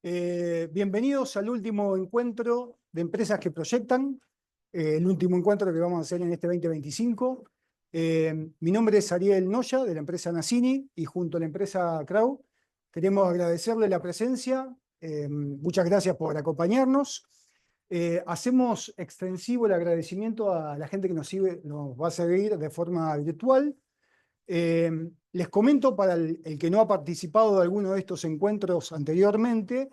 Bienvenidos al último encuentro de empresas que proyectan, el último encuentro que vamos a hacer en este 2025. Mi nombre es Ariel Noya, de la empresa Nassini, y junto a la empresa Crow queremos agradecerle la presencia. Muchas gracias por acompañarnos. Hacemos extensivo el agradecimiento a la gente que nos va a seguir de forma virtual. Les comento para el que no ha participado de alguno de estos encuentros anteriormente,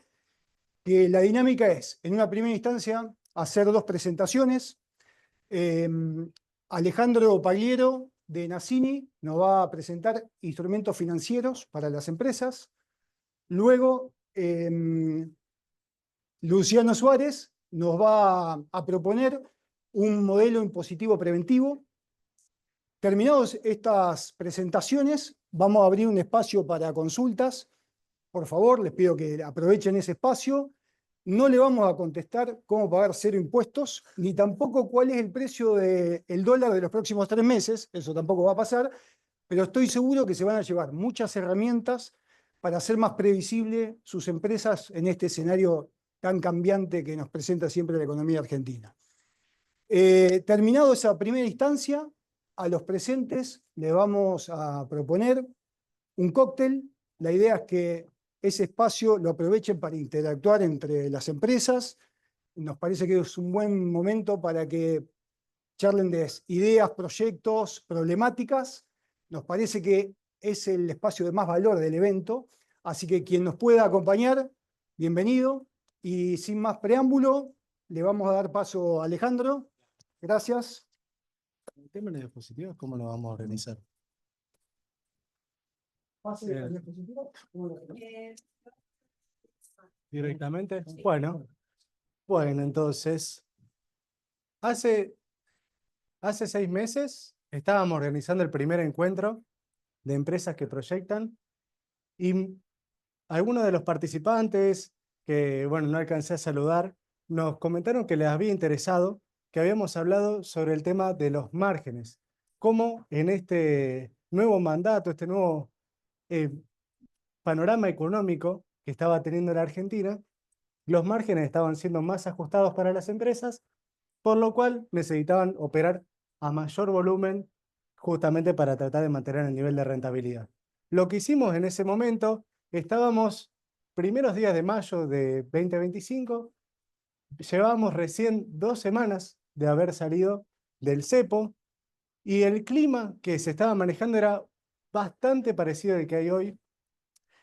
que la dinámica es, en una primera instancia, hacer dos presentaciones. Eh, Alejandro Pagliero, de Nassini, nos va a presentar instrumentos financieros para las empresas. Luego, Luciano Suárez nos va a proponer un modelo impositivo preventivo. Terminados estas presentaciones, vamos a abrir un espacio para consultas. Por favor, les pido que aprovechen ese espacio. No le vamos a contestar cómo pagar cero impuestos, ni tampoco cuál es el precio del dólar de los próximos 3 meses. Eso tampoco va a pasar, pero estoy seguro que se van a llevar muchas herramientas para hacer más previsible sus empresas en este escenario tan cambiante que nos presenta siempre la economía argentina. Terminado esa primera instancia, a los presentes le vamos a proponer un cóctel. La idea es que ese espacio lo aprovechen para interactuar entre las empresas. Nos parece que es un buen momento para que charlen de ideas, proyectos, problemáticas. Nos parece que es el espacio de más valor del evento. Así que quien nos pueda acompañar, bienvenido. Y sin más preámbulo, le vamos a dar paso a Alejandro. Gracias. El tema de diapositivas, ¿cómo lo vamos a organizar? Pase Bien. la diapositiva. ¿Directamente? Bueno, entonces, hace 6 meses estábamos organizando el primer encuentro de empresas que proyectan y algunos de los participantes que, bueno, no alcancé a saludar, nos comentaron que les había interesado que habíamos hablado sobre el tema de los márgenes, cómo en este nuevo mandato, este nuevo eh, panorama económico que estaba teniendo la Argentina, los márgenes estaban siendo más ajustados para las empresas, por lo cual necesitaban operar a mayor volumen justamente para tratar de mantener el nivel de rentabilidad. Lo que hicimos en ese momento, estábamos primeros días de mayo de 2025, llevábamos recién 2 semanas de haber salido del cepo y el clima que se estaba manejando era bastante parecido al que hay hoy.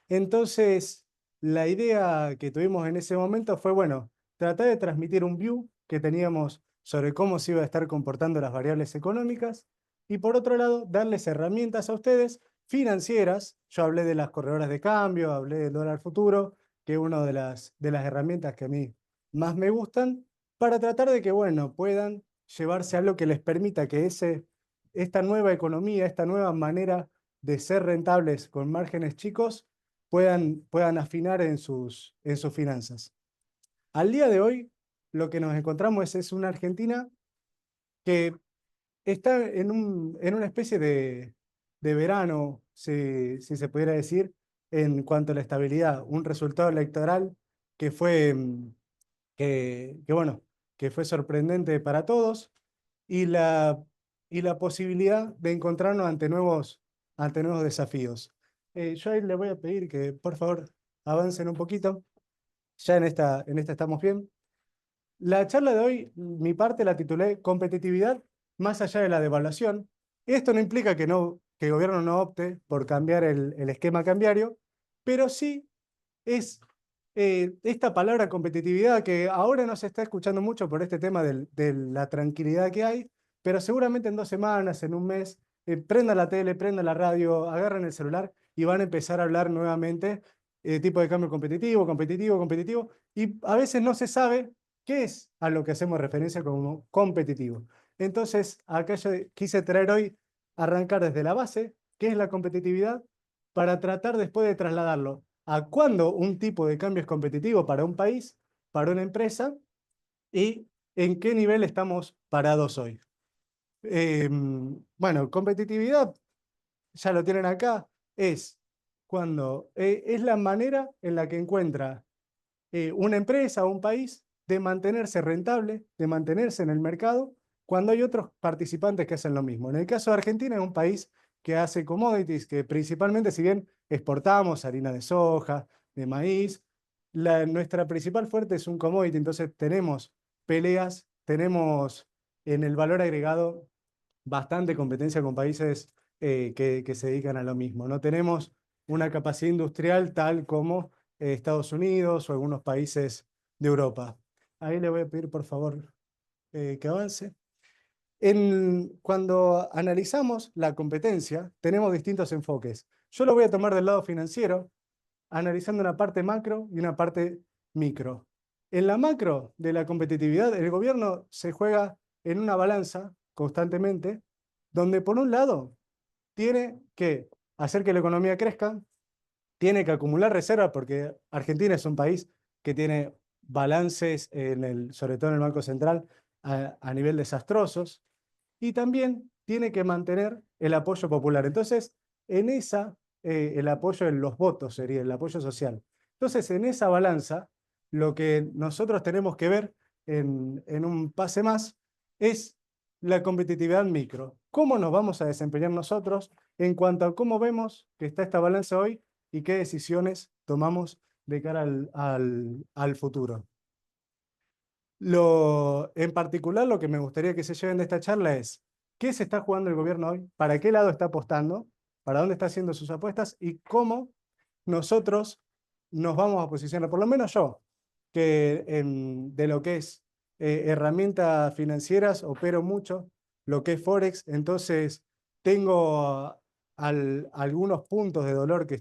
Entonces, la idea que tuvimos en ese momento fue, bueno, tratar de transmitir un view que teníamos sobre cómo se iba a estar comportando las variables económicas y por otro lado, darles herramientas a ustedes financieras. Yo hablé de las corredoras de cambio, hablé del dólar futuro, que es una de las herramientas que a mí más me gustan, para tratar de que, bueno, puedan llevarse algo que les permita que esta nueva economía, esta nueva manera de ser rentables con márgenes chicos, puedan afinar en sus finanzas. Al día de hoy, lo que nos encontramos es una Argentina que está en una especie de verano, si se pudiera decir, en cuanto a la estabilidad. Un resultado electoral que fue, bueno, que fue sorprendente para todos y la posibilidad de encontrarnos ante nuevos desafíos. Yo ahí le voy a pedir que, por favor, avancen un poquito. Ya en esta estamos bien. La charla de hoy, mi parte la titulé Competitividad más allá de la devaluación. Esto no implica que el gobierno no opte por cambiar el esquema cambiario, pero sí es esta palabra competitividad que ahora no se está escuchando mucho por este tema de la tranquilidad que hay, pero seguramente en 2 semanas, en un mes, prendan la tele, prendan la radio, agarran el celular y van a empezar a hablar nuevamente tipo de cambio competitivo, competitivo, competitivo, y a veces no se sabe qué es a lo que hacemos referencia como competitivo. Entonces, acá yo quise traer hoy, arrancar desde la base, qué es la competitividad, para tratar después de trasladarlo a cuándo un tipo de cambio es competitivo para un país, para una empresa, y en qué nivel estamos parados hoy. Bueno, competitividad, ya lo tienen acá, es cuando es la manera en la que encuentra una empresa o un país de mantenerse rentable, de mantenerse en el mercado, cuando hay otros participantes que hacen lo mismo. En el caso de Argentina es un país que hace commodities, que principalmente, si bien exportamos harina de soja, de maíz, nuestra principal fuerte es un commodity, entonces tenemos peleas, tenemos en el valor agregado bastante competencia con países que se dedican a lo mismo. No tenemos una capacidad industrial tal como Estados Unidos o algunos países de Europa. Ahí le voy a pedir, por favor, que avance. Cuando analizamos la competencia, tenemos distintos enfoques. Yo lo voy a tomar del lado financiero, analizando una parte macro y una parte micro. En la macro de la competitividad, el gobierno se juega en una balanza constantemente, donde por un lado tiene que hacer que la economía crezca, tiene que acumular reservas, porque Argentina es un país que tiene balances, sobre todo en el Banco Central, a nivel desastrosos, y también tiene que mantener el apoyo popular. Entonces, el apoyo en los votos sería el apoyo social. Entonces, en esa balanza, lo que nosotros tenemos que ver en un pase más es la competitividad micro. ¿Cómo nos vamos a desempeñar nosotros en cuanto a cómo vemos que está esta balanza hoy y qué decisiones tomamos de cara al futuro? En particular, lo que me gustaría que se lleven de esta charla es qué se está jugando el gobierno hoy, para qué lado está apostando, para dónde está haciendo sus apuestas y cómo nosotros nos vamos a posicionar, por lo menos yo, que de lo que es herramientas financieras opero mucho, lo que es Forex, entonces tengo algunos puntos de dolor que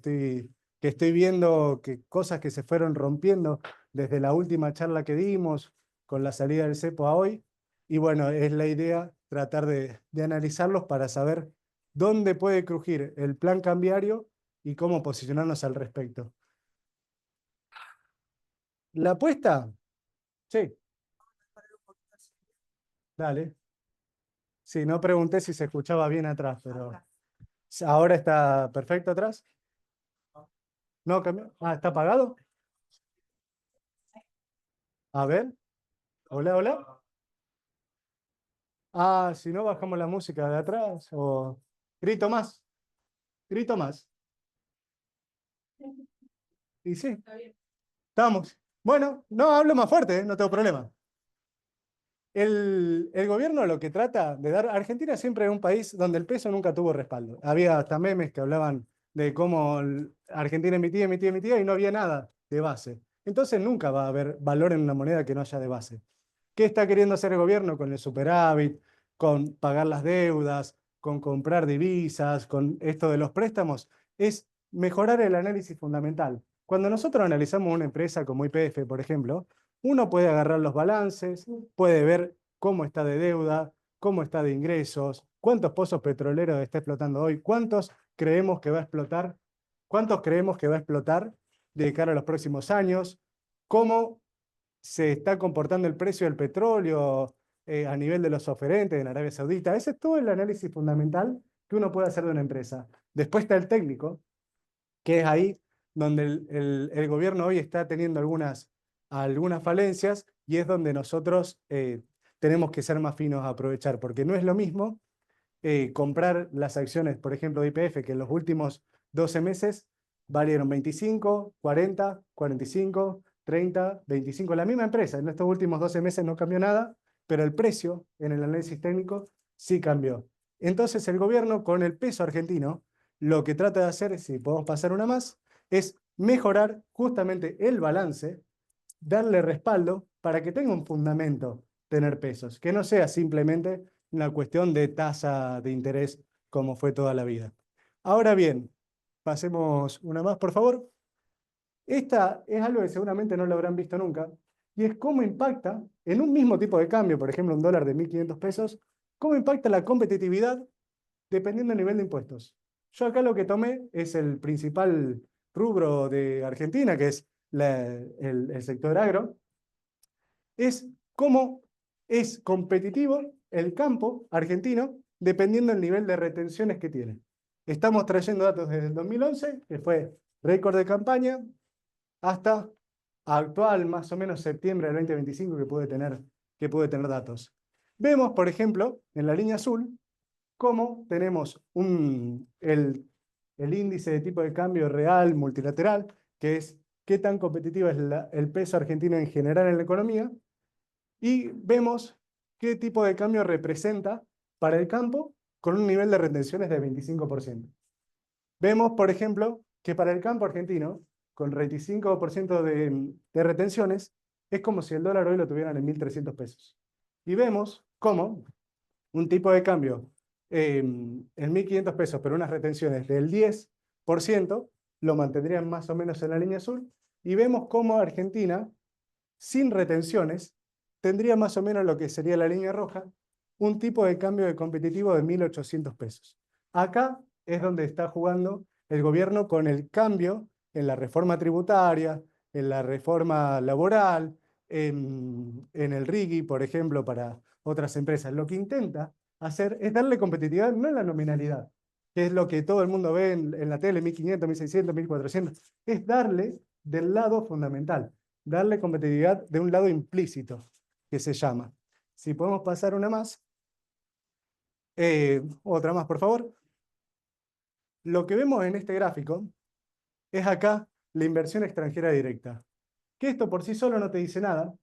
estoy viendo, cosas que se fueron rompiendo desde la última charla que dimos con la salida del cepo a hoy. Y bueno, es la idea tratar de analizarlos para saber dónde puede crujir el plan cambiario y cómo posicionarnos al respecto. ¿La apuesta? Sí, dale. Sí, no pregunté si se escuchaba bien atrás, pero ahora está perfecto atrás. ¿No cambió? Ah, ¿está apagado? A ver. Hola, hola. Ah, si no, bajamos la música de atrás o grito más. Grito más. Y sí, estamos. Bueno, no, hablo más fuerte, no tengo problema. El gobierno lo que trata de dar, Argentina siempre es un país donde el peso nunca tuvo respaldo. Había hasta memes que hablaban de cómo Argentina emitía, emitía, emitía y no había nada de base. Entonces nunca va a haber valor en una moneda que no haya de base. ¿Qué está queriendo hacer el gobierno con el superávit, con pagar las deudas, con comprar divisas, con esto de los préstamos? Es mejorar el análisis fundamental. Cuando nosotros analizamos una empresa como YPF, por ejemplo, uno puede agarrar los balances, puede ver cómo está de deuda, cómo está de ingresos, cuántos pozos petroleros está explotando hoy, cuántos creemos que va a explotar, cuántos creemos que va a explotar de cara a los próximos años, cómo se está comportando el precio del petróleo a nivel de los oferentes en Arabia Saudita. Ese es todo el análisis fundamental que uno puede hacer de una empresa. Después está el técnico, que es ahí donde el gobierno hoy está teniendo algunas falencias y es donde nosotros tenemos que ser más finos a aprovechar, porque no es lo mismo comprar las acciones, por ejemplo, de YPF, que en los últimos 12 meses valieron 25, 40, 45, 30, 25. La misma empresa, en estos últimos 12 meses no cambió nada, pero el precio en el análisis técnico sí cambió. Entonces el gobierno con el peso argentino lo que trata de hacer, si podemos pasar una más, es mejorar justamente el balance, darle respaldo para que tenga un fundamento tener pesos, que no sea simplemente una cuestión de tasa de interés como fue toda la vida. Ahora bien, pasemos una más, por favor. Esta es algo que seguramente no lo habrán visto nunca, y es cómo impacta en un mismo tipo de cambio, por ejemplo, un dólar de 1.500 pesos, cómo impacta la competitividad dependiendo del nivel de impuestos. Yo acá lo que tomé es el principal rubro de Argentina, que es el sector agro, es cómo es competitivo el campo argentino dependiendo del nivel de retenciones que tiene. Estamos trayendo datos desde el 2011, que fue récord de campaña, hasta actual, más o menos septiembre del 2025, que puede tener datos. Vemos, por ejemplo, en la línea azul, cómo tenemos el índice de tipo de cambio real multilateral, que es qué tan competitiva es el peso argentino en general en la economía, y vemos qué tipo de cambio representa para el campo con un nivel de retenciones de 25%. Vemos, por ejemplo, que para el campo argentino, con 25% de retenciones, es como si el dólar hoy lo tuvieran en 1.300 pesos. Y vemos cómo un tipo de cambio en 1.500 pesos, pero unas retenciones del 10%, lo mantendrían más o menos en la línea azul. Y vemos cómo Argentina, sin retenciones, tendría más o menos lo que sería la línea roja, un tipo de cambio de competitivo de 1.800 pesos. Acá es donde está jugando el gobierno con el cambio en la reforma tributaria, en la reforma laboral, en el RIGI, por ejemplo, para otras empresas. Lo que intenta hacer es darle competitividad, no en la nominalidad, que es lo que todo el mundo ve en la tele, 1.500, 1.600, 1.400, es darle del lado fundamental, darle competitividad de un lado implícito, que se llama. Si podemos pasar una más. Otra más, por favor. Lo que vemos en este gráfico es acá la inversión extranjera directa. Que esto por sí solo no te dice nada,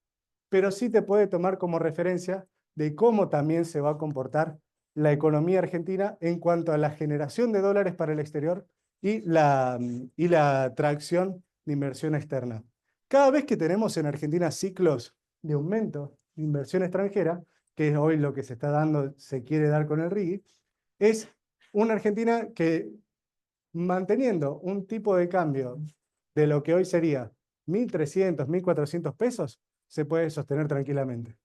pero sí te puede tomar como referencia de cómo también se va a comportar la economía argentina en cuanto a la generación de dólares para el exterior y la atracción de inversión externa. Cada vez que tenemos en Argentina ciclos de aumento de inversión extranjera, que es hoy lo que se está dando, se quiere dar con el RIGI, es una Argentina que, manteniendo un tipo de cambio de lo que hoy sería 1.300, 1.400 pesos, se puede sostener tranquilamente.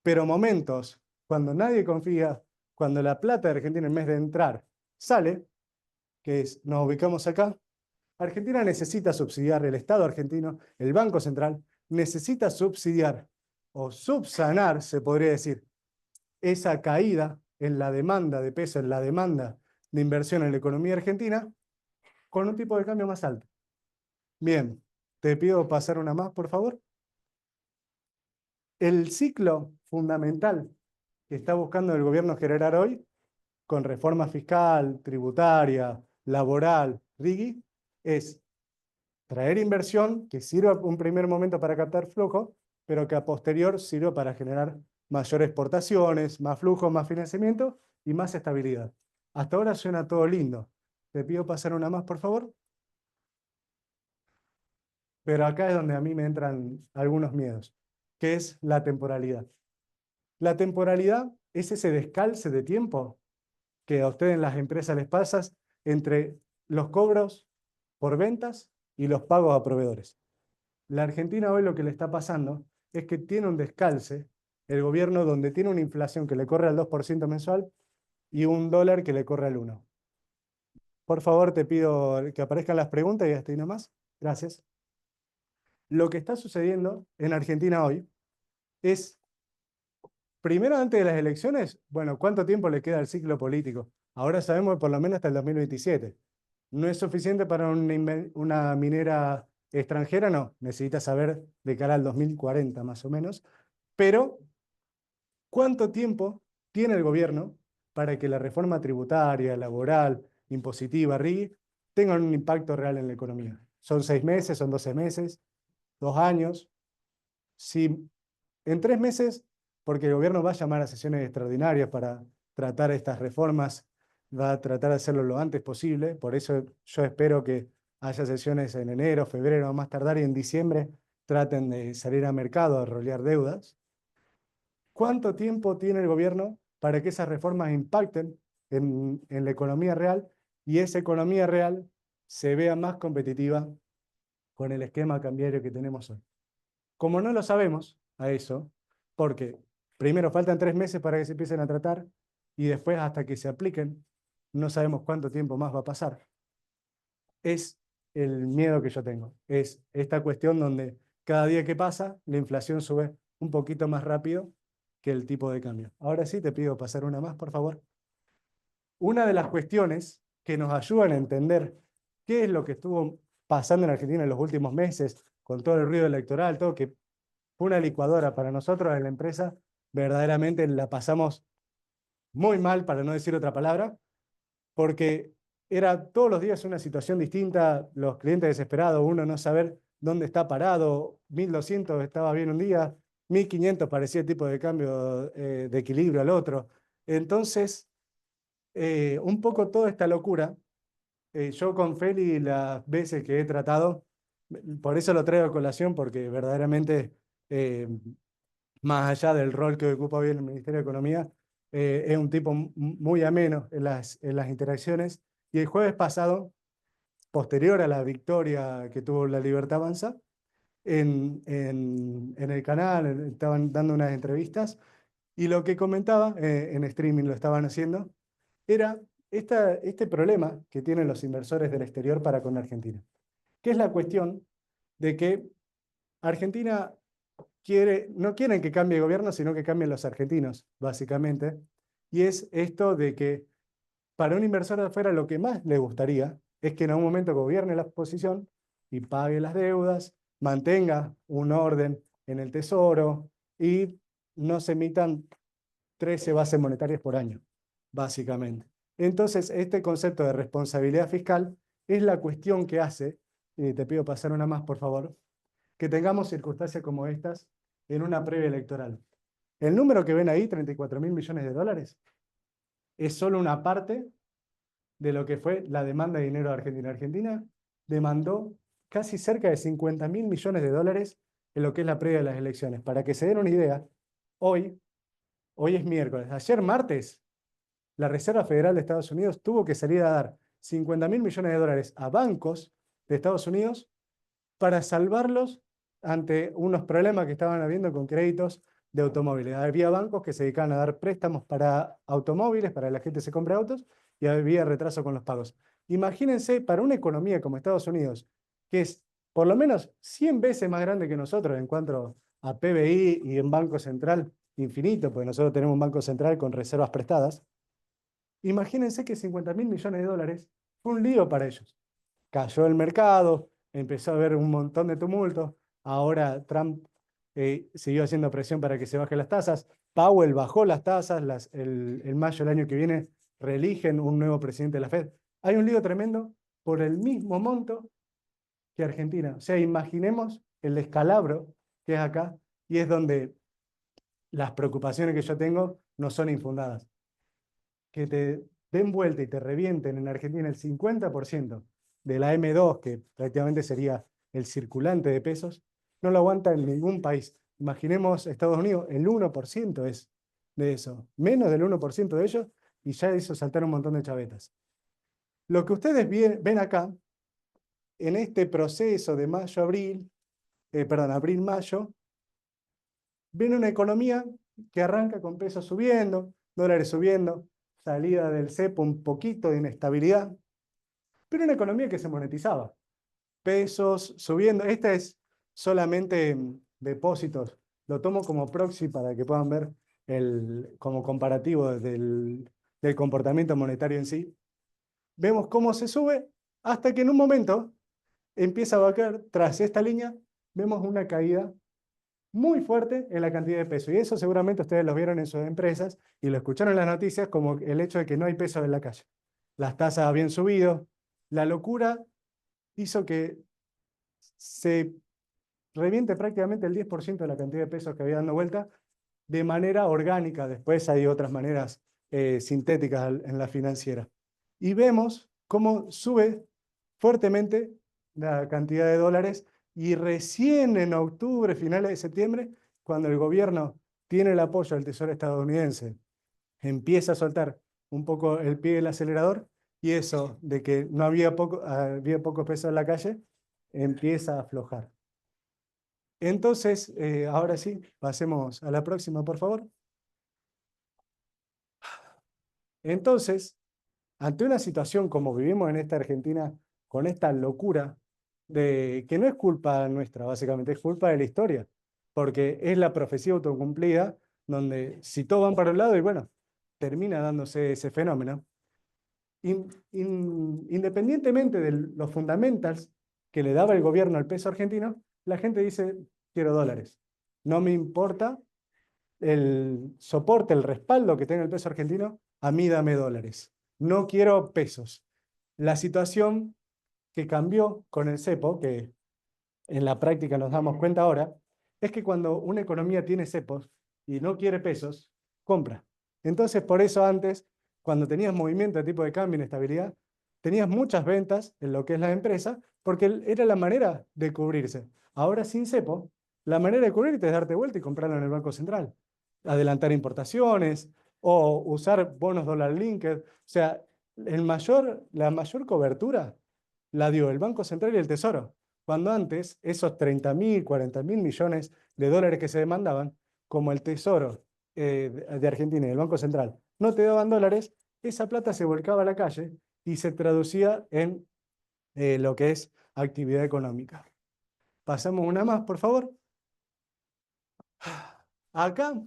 Pero momentos cuando nadie confía, cuando la plata de Argentina en vez de entrar sale, que es, nos ubicamos acá, Argentina necesita subsidiar, el Estado argentino, el Banco Central, necesita subsidiar o subsanar, se podría decir, esa caída en la demanda de peso, en la demanda de inversión en la economía argentina, con un tipo de cambio más alto. Bien, te pido pasar una más, por favor. El ciclo fundamental que está buscando el gobierno generar hoy, con reforma fiscal, tributaria, laboral, RIGI, es traer inversión que sirva un primer momento para captar flujo, pero que a posterior sirva para generar mayores exportaciones, más flujo, más financiamiento y más estabilidad. Hasta ahora suena todo lindo. Te pido pasar una más, por favor. Pero acá es donde a mí me entran algunos miedos, que es la temporalidad. La temporalidad es ese descalce de tiempo que a ustedes en las empresas les pasa entre los cobros por ventas y los pagos a proveedores. La Argentina hoy lo que le está pasando es que tiene un descalce, el gobierno donde tiene una inflación que le corre al 2% mensual y un dólar que le corre al 1%. Por favor, te pido que aparezcan las preguntas y hasta ahí nomás. Gracias. Lo que está sucediendo en Argentina hoy es, primero antes de las elecciones, bueno, ¿cuánto tiempo le queda al ciclo político? Ahora sabemos que por lo menos hasta el 2027. ¿No es suficiente para una minera extranjera? No, necesita saber de cara al 2040 más o menos. Pero, ¿cuánto tiempo tiene el gobierno para que la reforma tributaria, laboral, impositiva, RIGI, tengan un impacto real en la economía? ¿Son 6 meses? ¿Son 12 meses? ¿2 años? Si en 3 meses, porque el gobierno va a llamar a sesiones extraordinarias para tratar estas reformas, va a tratar de hacerlo lo antes posible, por eso yo espero que haya sesiones en enero, febrero, a más tardar, y en diciembre traten de salir al mercado a rolear deudas. ¿Cuánto tiempo tiene el gobierno para que esas reformas impacten en la economía real y esa economía real se vea más competitiva con el esquema cambiario que tenemos hoy? Como no lo sabemos a eso, porque primero faltan 3 meses para que se empiecen a tratar y después hasta que se apliquen, no sabemos cuánto tiempo más va a pasar. Es el miedo que yo tengo. Es esta cuestión donde cada día que pasa, la inflación sube un poquito más rápido que el tipo de cambio. Ahora sí, te pido pasar una más, por favor. Una de las cuestiones que nos ayudan a entender qué es lo que estuvo pasando en Argentina en los últimos meses con todo el ruido electoral, todo que fue una licuadora para nosotros en la empresa, verdaderamente la pasamos muy mal, para no decir otra palabra, porque era todos los días una situación distinta, los clientes desesperados, uno no saber dónde está parado, 1200 estaba bien un día, 1500 parecía el tipo de cambio de equilibrio al otro. Entonces, un poco toda esta locura, yo con Feli las veces que he tratado, por eso lo traigo a colación, porque verdaderamente, más allá del rol que ocupa hoy en el Ministerio de Economía, es un tipo muy ameno en las interacciones. Y el jueves pasado, posterior a la victoria que tuvo la Libertad Avanza, en el canal estaban dando unas entrevistas y lo que comentaba, en streaming lo estaban haciendo, era este problema que tienen los inversores del exterior para con Argentina, que es la cuestión de que Argentina no quieren que cambie el gobierno, sino que cambien los argentinos, básicamente. Y es esto de que para un inversor de afuera lo que más le gustaría es que en algún momento gobierne la posición y pague las deudas, mantenga un orden en el tesoro y no se emitan 13 bases monetarias por año, básicamente. Entonces, este concepto de responsabilidad fiscal es la cuestión que hace, y te pido pasar una más, por favor, que tengamos circunstancias como estas en una previa electoral. El número que ven ahí, 34.000 millones de dólares, es solo una parte de lo que fue la demanda de dinero de Argentina. Argentina demandó casi cerca de 50.000 millones de dólares en lo que es la previa de las elecciones. Para que se den una idea, hoy es miércoles, ayer martes, la Reserva Federal de Estados Unidos tuvo que salir a dar 50.000 millones de dólares a bancos de Estados Unidos para salvarlos ante unos problemas que estaban habiendo con créditos de automóviles. Había bancos que se dedicaban a dar préstamos para automóviles, para que la gente se compre autos, y había retraso con los pagos. Imagínense, para una economía como Estados Unidos, que es por lo menos 100 veces más grande que nosotros en cuanto a PBI y en Banco Central infinito, porque nosotros tenemos un Banco Central con reservas prestadas, imagínense que 50.000 millones de dólares fue un lío para ellos. Cayó el mercado, empezó a haber un montón de tumulto. Ahora Trump siguió haciendo presión para que se bajen las tasas. Powell bajó las tasas. En mayo del año que viene reeligen un nuevo presidente de la Fed. Hay un lío tremendo por el mismo monto que Argentina. O sea, imaginemos el descalabro que es acá y es donde las preocupaciones que yo tengo no son infundadas. Que te den vuelta y te revienten en Argentina el 50% de la M2, que prácticamente sería el circulante de pesos, no lo aguanta en ningún país. Imaginemos Estados Unidos, el 1% es de eso, menos del 1% de ellos, y ya hizo saltar un montón de chavetas. Lo que ustedes ven acá, en este proceso de mayo-abril, abril-mayo, ven una economía que arranca con pesos subiendo, dólares subiendo, salida del cepo, un poquito de inestabilidad, pero una economía que se monetizaba. Pesos subiendo. Esta es solamente depósitos. Lo tomo como proxy para que puedan ver como comparativo del comportamiento monetario en sí. Vemos cómo se sube hasta que en un momento empieza a bajar tras esta línea. Vemos una caída muy fuerte en la cantidad de pesos. Y eso seguramente ustedes lo vieron en sus empresas y lo escucharon en las noticias como el hecho de que no hay pesos en la calle. Las tasas habían subido. La locura hizo que se reviente prácticamente el 10% de la cantidad de pesos que había dando vuelta de manera orgánica. Después hay otras maneras sintéticas en la financiera. Y vemos cómo sube fuertemente la cantidad de dólares y recién en octubre, finales de septiembre, cuando el gobierno tiene el apoyo del Tesoro estadounidense, empieza a soltar un poco el pie del acelerador y eso de que no había poco peso en la calle, empieza a aflojar. Entonces, ahora sí, pasemos a la próxima, por favor. Entonces, ante una situación como vivimos en esta Argentina, con esta locura, que no es culpa nuestra, básicamente, es culpa de la historia, porque es la profecía autocumplida, donde si todos van para un lado, y bueno, termina dándose ese fenómeno. Independientemente de los fundamentals que le daba el gobierno al peso argentino, la gente dice, quiero dólares. No me importa el soporte, el respaldo que tenga el peso argentino, a mí dame dólares. No quiero pesos. La situación que cambió con el cepo, que en la práctica nos damos cuenta ahora, es que cuando una economía tiene cepos y no quiere pesos, compra. Entonces, por eso antes, cuando tenías movimiento de tipo de cambio, inestabilidad, tenías muchas ventas en lo que es la empresa, porque era la manera de cubrirse. Ahora sin cepo, la manera de cubrirte es darte vuelta y comprarlo en el Banco Central. Adelantar importaciones o usar bonos dólar linked. O sea, la mayor cobertura la dio el Banco Central y el Tesoro. Cuando antes esos 30.000, 40.000 millones de dólares que se demandaban, como el Tesoro de Argentina y el Banco Central no te daban dólares, esa plata se volcaba a la calle y se traducía en lo que es actividad económica. Pasamos una más, por favor. Acá,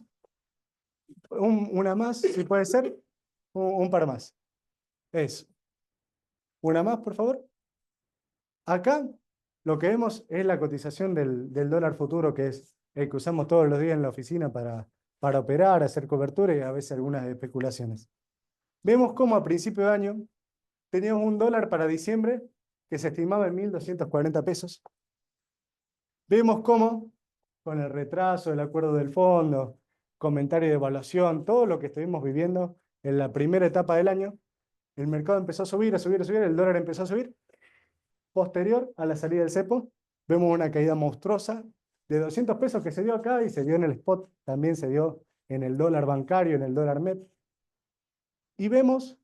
una más, si puede ser, un par más. Es una más, por favor. Acá lo que vemos es la cotización del dólar futuro, que es el que usamos todos los días en la oficina para operar, hacer cobertura y a veces algunas especulaciones. Vemos cómo a principio de año teníamos un dólar para diciembre que se estimaba en 1.240 pesos. Vemos cómo, con el retraso del acuerdo del fondo, comentario de evaluación, todo lo que estuvimos viviendo en la primera etapa del año, el mercado empezó a subir, a subir, a subir, el dólar empezó a subir. Posterior a la salida del cepo, vemos una caída monstruosa de 200 pesos que se dio acá y se dio en el spot, también se dio en el dólar bancario, en el dólar MEP. Y vemos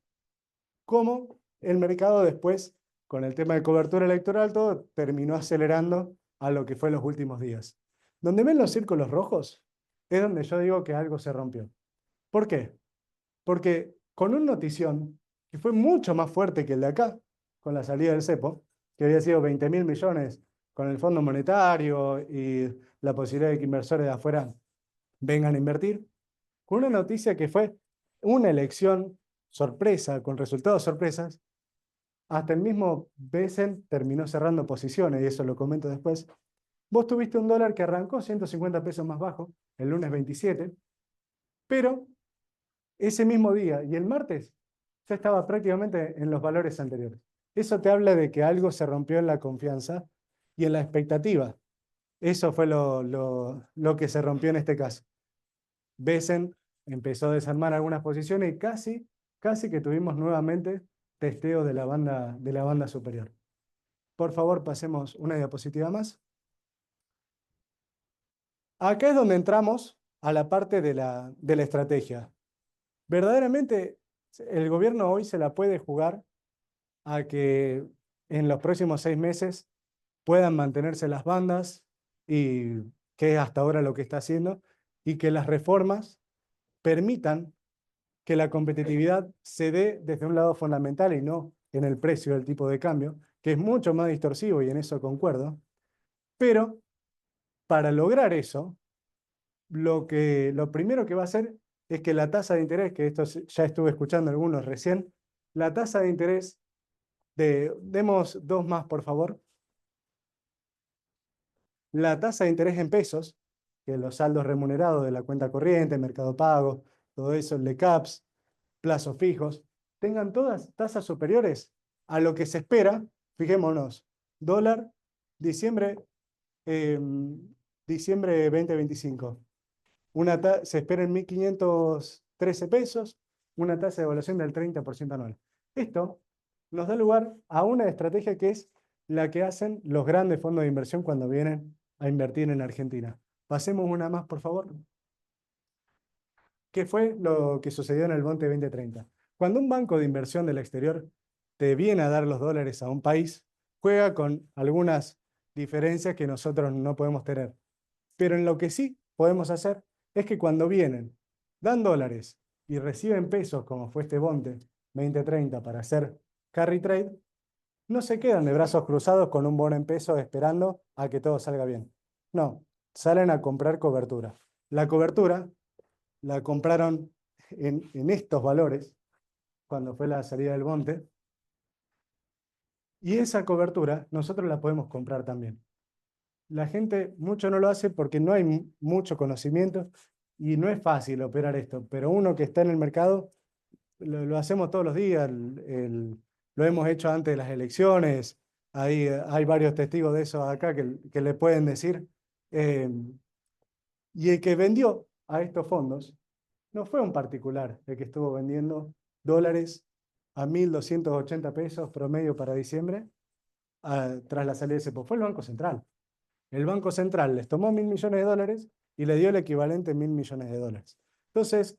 cómo el mercado después, con el tema de cobertura electoral, todo terminó acelerando a lo que fue los últimos días. Donde ven los círculos rojos, es donde yo digo que algo se rompió. ¿Por qué? Porque con una notición que fue mucho más fuerte que el de acá, con la salida del cepo, que había sido 20.000 millones con el Fondo Monetario y la posibilidad de que inversores de afuera vengan a invertir, con una noticia que fue una elección sorpresa, con resultados sorpresas, hasta el mismo Besen terminó cerrando posiciones, y eso lo comento después. Vos tuviste un dólar que arrancó 150 pesos más bajo, el lunes 27, pero ese mismo día y el martes ya estaba prácticamente en los valores anteriores. Eso te habla de que algo se rompió en la confianza y en la expectativa. Eso fue lo que se rompió en este caso. Besen empezó a desarmar algunas posiciones y casi que tuvimos nuevamente testeo de la banda superior. Por favor, pasemos una diapositiva más. Acá es donde entramos a la parte de la estrategia. Verdaderamente, el gobierno hoy se la puede jugar a que en los próximos 6 meses puedan mantenerse las bandas, y que es hasta ahora lo que está haciendo, y que las reformas permitan que la competitividad se dé desde un lado fundamental y no en el precio del tipo de cambio, que es mucho más distorsivo y en eso concuerdo. Pero para lograr eso, lo primero que va a hacer es que la tasa de interés, que esto ya estuve escuchando algunos recién, la tasa de interés demos dos más, por favor. La tasa de interés en pesos, que los saldos remunerados de la cuenta corriente, Mercado Pago, todo eso, el de CAPS, plazos fijos, tengan todas tasas superiores a lo que se espera. Fijémonos, dólar, diciembre, diciembre 2025. Se espera en 1.513 pesos, una tasa de evaluación del 30% anual. Esto nos da lugar a una estrategia que es la que hacen los grandes fondos de inversión cuando vienen a invertir en Argentina. Pasemos una más, por favor. ¿Qué fue lo que sucedió en el Bonte 2030? Cuando un banco de inversión del exterior te viene a dar los dólares a un país, juega con algunas diferencias que nosotros no podemos tener. Pero en lo que sí podemos hacer es que cuando vienen, dan dólares y reciben pesos, como fue este Bonte 2030 para hacer carry trade, no se quedan de brazos cruzados con un bono en pesos esperando a que todo salga bien. No, salen a comprar cobertura. La cobertura la compraron en estos valores cuando fue la salida del Bonte, y esa cobertura nosotros la podemos comprar también. la gente mucho no lo hace porque no hay mucho conocimiento y no es fácil operar esto, pero uno que está en el mercado lo hacemos todos los días, lo hemos hecho antes de las elecciones, hay varios testigos de eso acá que le pueden decir. eh, y el que vendió a estos fondos no fue un particular el que estuvo vendiendo dólares a 1.280 pesos promedio para diciembre tras la salida de cepo, fue el Banco Central. El Banco Central les tomó 1.000 millones de dólares y le dio el equivalente en 1.000 millones de dólares. Entonces,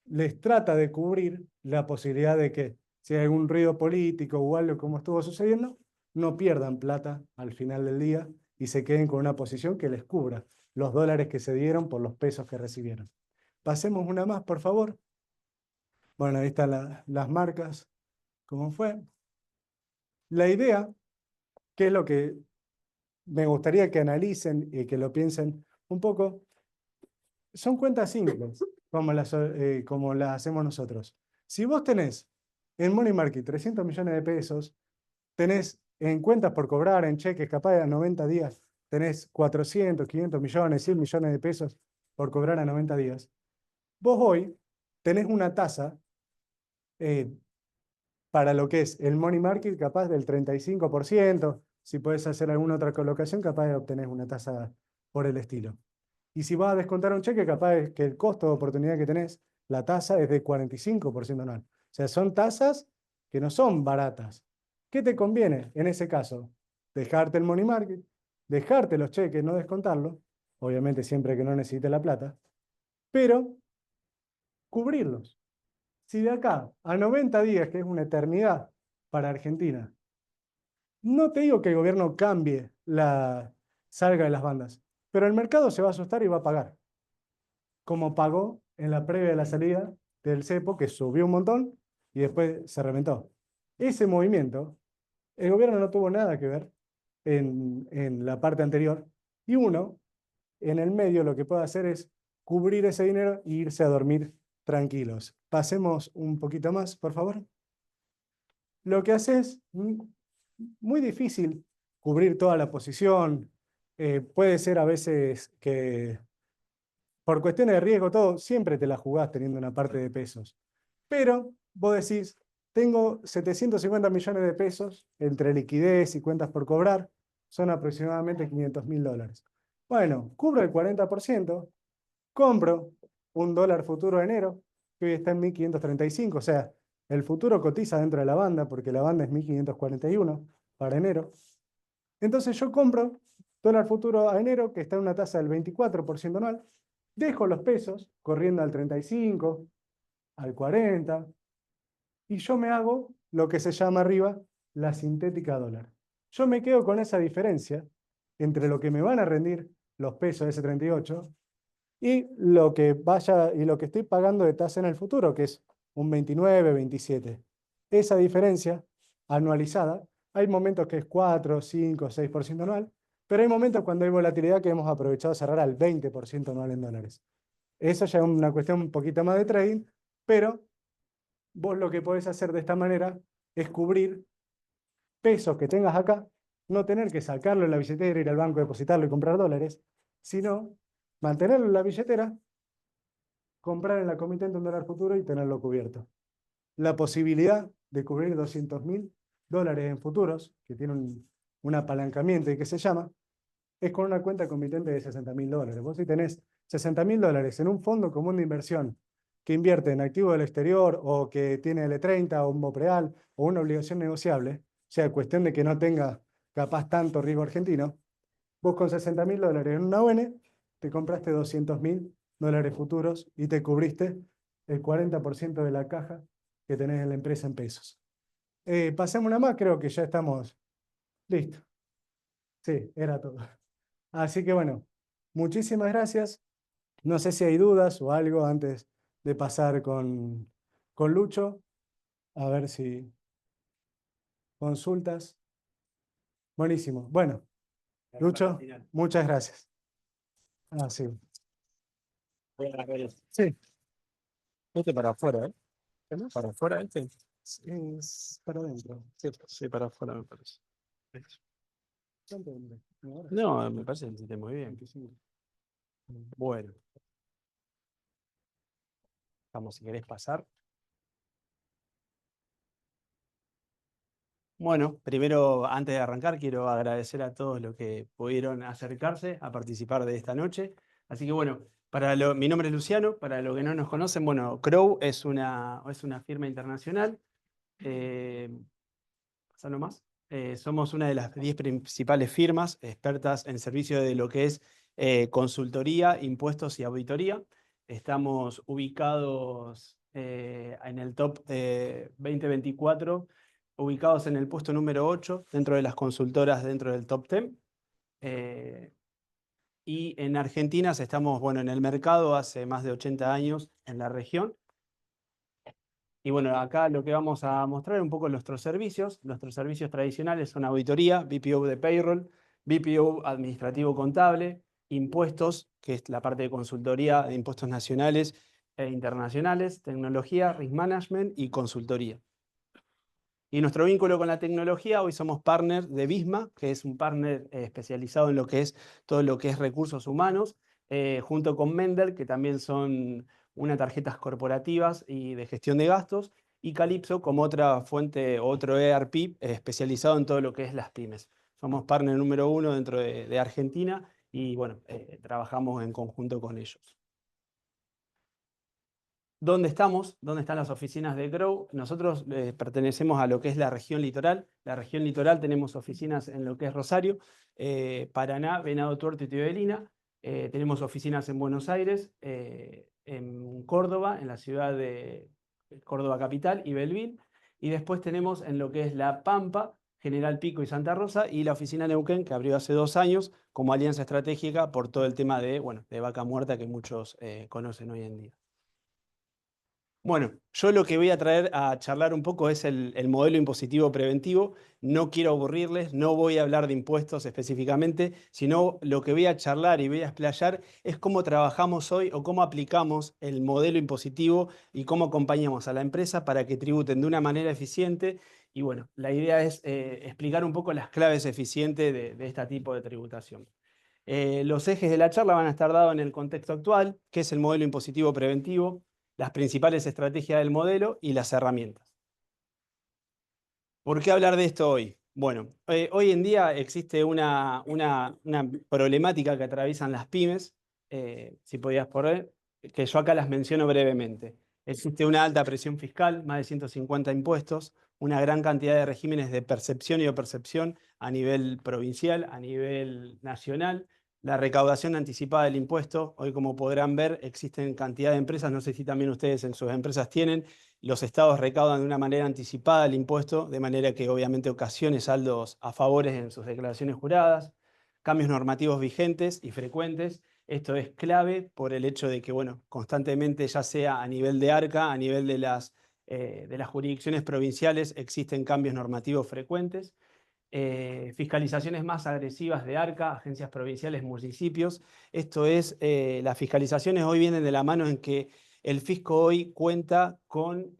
les trata de cubrir la posibilidad de que si hay algún ruido político o algo como estuvo sucediendo, no pierdan plata al final del día y se queden con una posición que les cubra los dólares que se dieron por los pesos que recibieron. Pasemos una más, por favor. Bueno, ahí están las marcas, cómo fue. La idea, que es lo que me gustaría que analicen y que lo piensen un poco, son cuentas simples, como las hacemos nosotros. Si vos tenés en Money Market 300 millones de pesos, tenés en cuentas por cobrar, en cheques, capaz a 90 días, tenés 400, 500 millones, 100 millones de pesos por cobrar a 90 días. Vos hoy tenés una tasa para lo que es el money market capaz del 35%, si puedes hacer alguna otra colocación, capaz de obtener una tasa por el estilo. Y si vas a descontar un cheque, capaz es que el costo de oportunidad que tenés, la tasa es de 45% anual. O sea, son tasas que no son baratas. ¿Qué te conviene en ese caso? Dejarte el money market, dejarte los cheques, no descontarlos, obviamente siempre que no necesites la plata, pero cubrirlos. Si de acá a 90 días, que es una eternidad para Argentina, no te digo que el gobierno cambie la salga de las bandas, pero el mercado se va a asustar y va a pagar, como pagó en la previa de la salida del cepo, que subió un montón y después se reventó. Ese movimiento, el gobierno no tuvo nada que ver en la parte anterior, y uno, en el medio, lo que puede hacer es cubrir ese dinero e irse a dormir tranquilos. Pasemos un poquito más, por favor. Lo que hace es muy difícil cubrir toda la posición. Puede ser a veces que por cuestiones de riesgo, todo, siempre te la jugás teniendo una parte de pesos. Pero vos decís, tengo 750 millones de pesos entre liquidez y cuentas por cobrar, son aproximadamente 500.000 dólares. Bueno, cubro el 40%, compro un dólar futuro de enero, que hoy está en 1.535, o sea, el futuro cotiza dentro de la banda, porque la banda es 1.541 para enero. Entonces yo compro dólar futuro a enero, que está en una tasa del 24% anual, dejo los pesos corriendo al 35, al 40, y yo me hago lo que se llama arriba la sintética dólar. Yo me quedo con esa diferencia entre lo que me van a rendir los pesos de ese 38 y lo que vaya y lo que estoy pagando de tasa en el futuro, que es un 29, 27. Esa diferencia anualizada, hay momentos que es 4, 5, 6% anual, pero hay momentos cuando hay volatilidad que hemos aprovechado cerrar al 20% anual en dólares. Eso ya es una cuestión un poquito más de trading, pero vos lo que podés hacer de esta manera es cubrir pesos que tengas acá, no tener que sacarlo en la billetera, ir al banco, depositarlo y comprar dólares, sino mantenerlo en la billetera, comprar en la comitente un dólar futuro y tenerlo cubierto. La posibilidad de cubrir 200.000 dólares en futuros, que tiene un apalancamiento y que se llama, es con una cuenta comitente de 60.000 dólares. Vos si tenés 60.000 dólares en un fondo común de inversión que invierte en activos del exterior o que tiene L30 o un BOPREAL o una obligación negociable, o sea, cuestión de que no tenga capaz tanto riesgo argentino, vos con 60.000 dólares en una ON te compraste 200.000 dólares futuros y te cubriste el 40% de la caja que tenés en la empresa en pesos. Pasemos una más, creo que ya estamos listos. Sí, era todo. Así que bueno, muchísimas gracias. No sé si hay dudas o algo antes de pasar con Lucho. A ver si consultas. Buenísimo. Bueno, Lucho, muchas gracias. Ah, sí. Sí, Este para afuera, ¿eh? ¿No? Para afuera, este. es para adentro. Sí, sí, para afuera me parece. No, me parece que hiciste muy bien. Bueno, vamos, si querés pasar. Bueno, primero, antes de arrancar, quiero agradecer a todos los que pudieron acercarse a participar de esta noche. Así que bueno, mi nombre es Luciano, para los que no nos conocen, bueno, Crow es una firma internacional. Pasalo más. Somos una de las 10 principales firmas expertas en servicio de lo que es consultoría, impuestos y auditoría. Estamos ubicados en el top 2024, ubicados en el puesto número 8 dentro de las consultoras dentro del top 10. Y en Argentina estamos, bueno, en el mercado hace más de 80 años en la región. Y bueno, acá lo que vamos a mostrar es un poco nuestros servicios. Nuestros servicios tradicionales son auditoría, BPO de payroll, BPO administrativo contable, impuestos, que es la parte de consultoría de impuestos nacionales e internacionales, tecnología, risk management y consultoría. Y nuestro vínculo con la tecnología, hoy somos partner de Visma, que es un partner especializado en lo que es todo lo que es recursos humanos, junto con Mendel, que también son unas tarjetas corporativas y de gestión de gastos, y Calypso como otra fuente, otro ERP especializado en todo lo que es las pymes. Somos partner número 1 dentro de Argentina y bueno, trabajamos en conjunto con ellos. ¿Dónde estamos? ¿Dónde están las oficinas de Grow? Nosotros pertenecemos a lo que es la región litoral. La región litoral tenemos oficinas en lo que es Rosario, Paraná, Venado Tuerto y Teodelina. Tenemos oficinas en Buenos Aires, en Córdoba, en la ciudad de Córdoba capital y Belville. Y después tenemos en lo que es La Pampa, General Pico y Santa Rosa, y la oficina Neuquén, que abrió hace 2 años como alianza estratégica por todo el tema de, bueno, de vaca muerta que muchos conocen hoy en día. Bueno, yo lo que voy a traer a charlar un poco es el modelo impositivo preventivo. No quiero aburrirles, no voy a hablar de impuestos específicamente, sino lo que voy a charlar y voy a explayar es cómo trabajamos hoy o cómo aplicamos el modelo impositivo y cómo acompañamos a la empresa para que tributen de una manera eficiente. Y bueno, la idea es explicar un poco las claves eficientes de este tipo de tributación. Los ejes de la charla van a estar dados en el contexto actual, que es el modelo impositivo preventivo, las principales estrategias del modelo y las herramientas. ¿Por qué hablar de esto hoy? Bueno, hoy en día existe una problemática que atraviesan las pymes, si podías poner, que yo acá las menciono brevemente. Existe una alta presión fiscal, más de 150 impuestos, una gran cantidad de regímenes de percepción y opercepción a nivel provincial, a nivel nacional. La recaudación anticipada del impuesto, hoy como podrán ver, existen cantidad de empresas, no sé si también ustedes en sus empresas tienen, los estados recaudan de una manera anticipada el impuesto, de manera que obviamente ocasione saldos a favores en sus declaraciones juradas, cambios normativos vigentes y frecuentes. Esto es clave por el hecho de que, bueno, constantemente, ya sea a nivel de ARCA, a nivel de las jurisdicciones provinciales, existen cambios normativos frecuentes. Fiscalizaciones más agresivas de ARCA, agencias provinciales, municipios. Esto es, las fiscalizaciones hoy vienen de la mano en que el fisco hoy cuenta con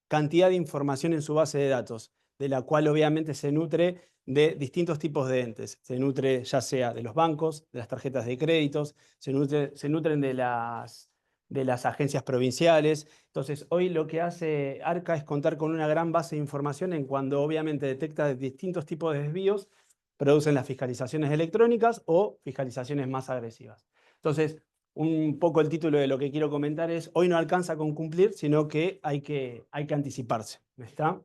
cantidad de información en su base de datos, de la cual obviamente se nutre de distintos tipos de entes. Se nutre ya sea de los bancos, de las tarjetas de créditos, se nutren de las agencias provinciales. Entonces, hoy lo que hace ARCA es contar con una gran base de información en cuando obviamente detecta distintos tipos de desvíos, producen las fiscalizaciones electrónicas o fiscalizaciones más agresivas. Entonces, un poco el título de lo que quiero comentar es, hoy no alcanza con cumplir, sino que hay que anticiparse. ¿Está?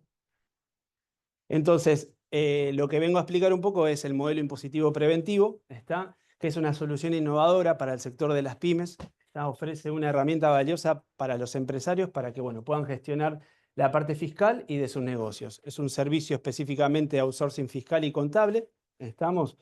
Entonces, lo que vengo a explicar un poco es el modelo impositivo preventivo, ¿está? Que es una solución innovadora para el sector de las pymes. ¿Está? Ofrece una herramienta valiosa para los empresarios para que bueno, puedan gestionar la parte fiscal y de sus negocios. Es un servicio específicamente de outsourcing fiscal y contable. ¿Estamos?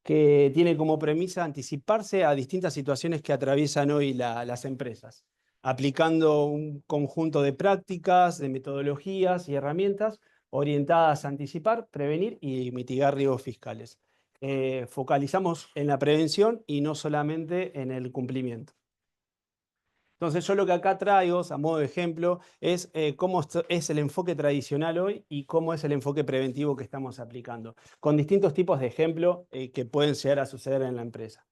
Que tiene como premisa anticiparse a distintas situaciones que atraviesan hoy las empresas, aplicando un conjunto de prácticas, de metodologías y herramientas orientadas a anticipar, prevenir y mitigar riesgos fiscales. Focalizamos en la prevención y no solamente en el cumplimiento. Entonces yo lo que acá traigo, a modo de ejemplo, es cómo es el enfoque tradicional hoy y cómo es el enfoque preventivo que estamos aplicando, con distintos tipos de ejemplos que pueden llegar a suceder en la empresa.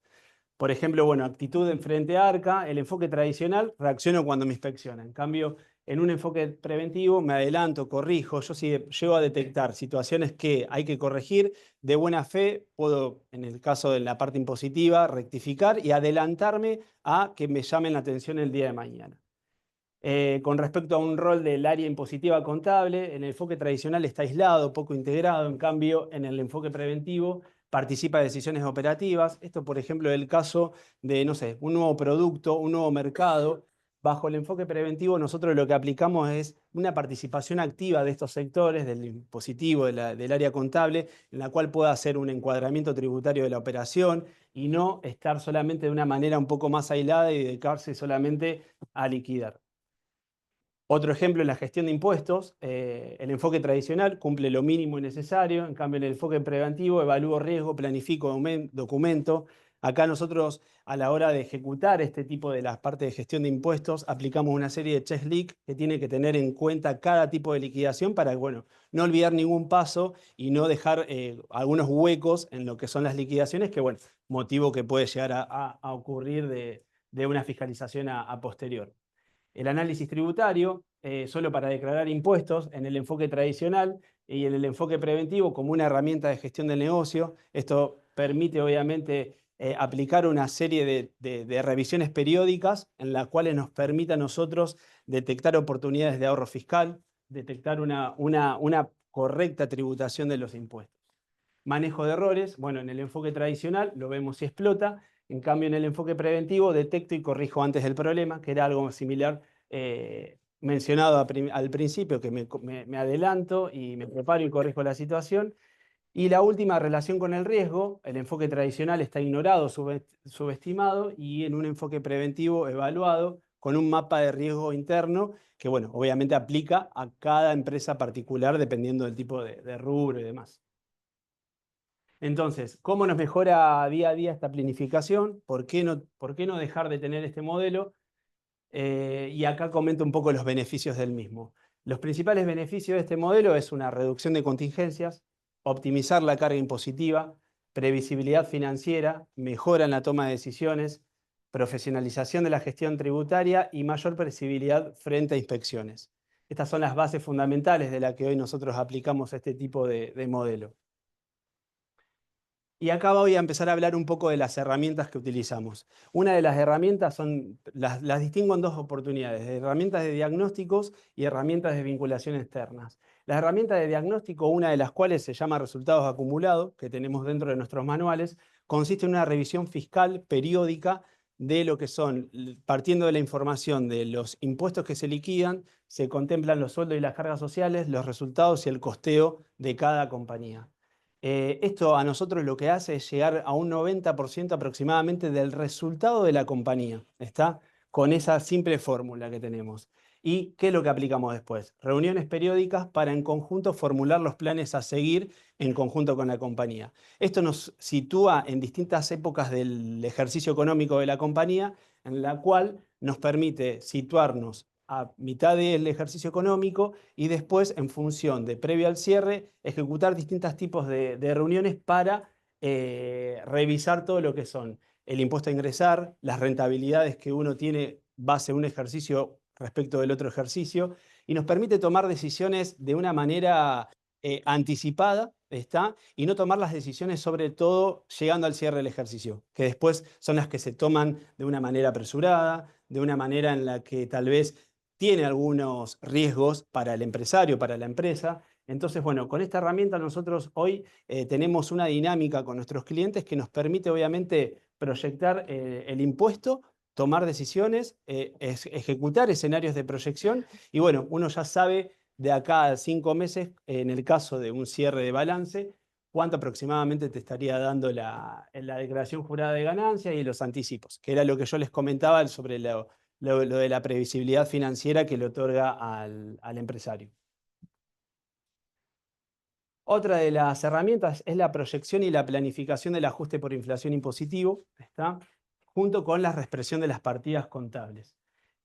Por ejemplo, bueno, actitud en frente a arca, el enfoque tradicional, reacciono cuando me inspeccionan. En cambio, en un enfoque preventivo me adelanto, corrijo, yo si llego a detectar situaciones que hay que corregir, de buena fe puedo, en el caso de la parte impositiva, rectificar y adelantarme a que me llamen la atención el día de mañana. Con respecto a un rol del área impositiva contable, en el enfoque tradicional está aislado, poco integrado, en cambio en el enfoque preventivo participa de decisiones operativas. Esto, por ejemplo, es el caso de, no sé, un nuevo producto, un nuevo mercado. Bajo el enfoque preventivo nosotros lo que aplicamos es una participación activa de estos sectores, del impositivo, del área contable, en la cual pueda hacer un encuadramiento tributario de la operación y no estar solamente de una manera un poco más aislada y dedicarse solamente a liquidar. Otro ejemplo es la gestión de impuestos. El enfoque tradicional cumple lo mínimo necesario, en cambio en el enfoque preventivo evalúo riesgo, planifico, documento. Acá nosotros a la hora de ejecutar este tipo de las partes de gestión de impuestos aplicamos una serie de checklist que tiene que tener en cuenta cada tipo de liquidación para, bueno, no olvidar ningún paso y no dejar algunos huecos en lo que son las liquidaciones, que bueno, motivo que puede llegar a ocurrir de una fiscalización a posterior. El análisis tributario, solo para declarar impuestos, en el enfoque tradicional y en el enfoque preventivo como una herramienta de gestión del negocio. Esto permite, obviamente, aplicar una serie de revisiones periódicas en las cuales nos permite a nosotros detectar oportunidades de ahorro fiscal, detectar una correcta tributación de los impuestos. Manejo de errores, bueno, en el enfoque tradicional lo vemos si explota, en cambio en el enfoque preventivo detecto y corrijo antes del problema, que era algo similar mencionado al principio, que me adelanto y me preparo y corrijo la situación. Y la última, relación con el riesgo, el enfoque tradicional está ignorado, subestimado, y en un enfoque preventivo evaluado con un mapa de riesgo interno que, bueno, obviamente aplica a cada empresa particular dependiendo del tipo de rubro y demás. Entonces, ¿cómo nos mejora día a día esta planificación? ¿Por qué no dejar de tener este modelo? Y acá comento un poco los beneficios del mismo. Los principales beneficios de este modelo es una reducción de contingencias, optimizar la carga impositiva, previsibilidad financiera, mejora en la toma de decisiones, profesionalización de la gestión tributaria y mayor previsibilidad frente a inspecciones. Estas son las bases fundamentales de las que hoy nosotros aplicamos este tipo de modelo. Y acá voy a empezar a hablar un poco de las herramientas que utilizamos. Una de las herramientas las distingo en dos oportunidades, de herramientas de diagnósticos y herramientas de vinculación externas. Las herramientas de diagnóstico, una de las cuales se llama resultados acumulados, que tenemos dentro de nuestros manuales, consiste en una revisión fiscal periódica de lo que son, partiendo de la información de los impuestos que se liquidan, se contemplan los sueldos y las cargas sociales, los resultados y el costeo de cada compañía. Esto a nosotros lo que hace es llegar a un 90% aproximadamente del resultado de la compañía, ¿está? Con esa simple fórmula que tenemos. ¿Y qué es lo que aplicamos después? Reuniones periódicas para en conjunto formular los planes a seguir en conjunto con la compañía. Esto nos sitúa en distintas épocas del ejercicio económico de la compañía, en la cual nos permite situarnos a mitad del ejercicio económico y después, en función de previo al cierre, ejecutar distintos tipos de reuniones para revisar todo lo que son el impuesto a ingresar, las rentabilidades que uno tiene base a un ejercicio respecto del otro ejercicio, y nos permite tomar decisiones de una manera anticipada, ¿está? Y no tomar las decisiones sobre todo llegando al cierre del ejercicio, que después son las que se toman de una manera apresurada, de una manera en la que tal vez tiene algunos riesgos para el empresario, para la empresa. Entonces, bueno, con esta herramienta nosotros hoy tenemos una dinámica con nuestros clientes que nos permite obviamente proyectar el impuesto, tomar decisiones, ejecutar escenarios de proyección y bueno, uno ya sabe de acá a 5 meses, en el caso de un cierre de balance, cuánto aproximadamente te estaría dando la declaración jurada de ganancias y los anticipos, que era lo que yo les comentaba sobre lo de la previsibilidad financiera que le otorga al empresario. Otra de las herramientas es la proyección y la planificación del ajuste por inflación impositivo, ¿está? Junto con la reexpresión de las partidas contables.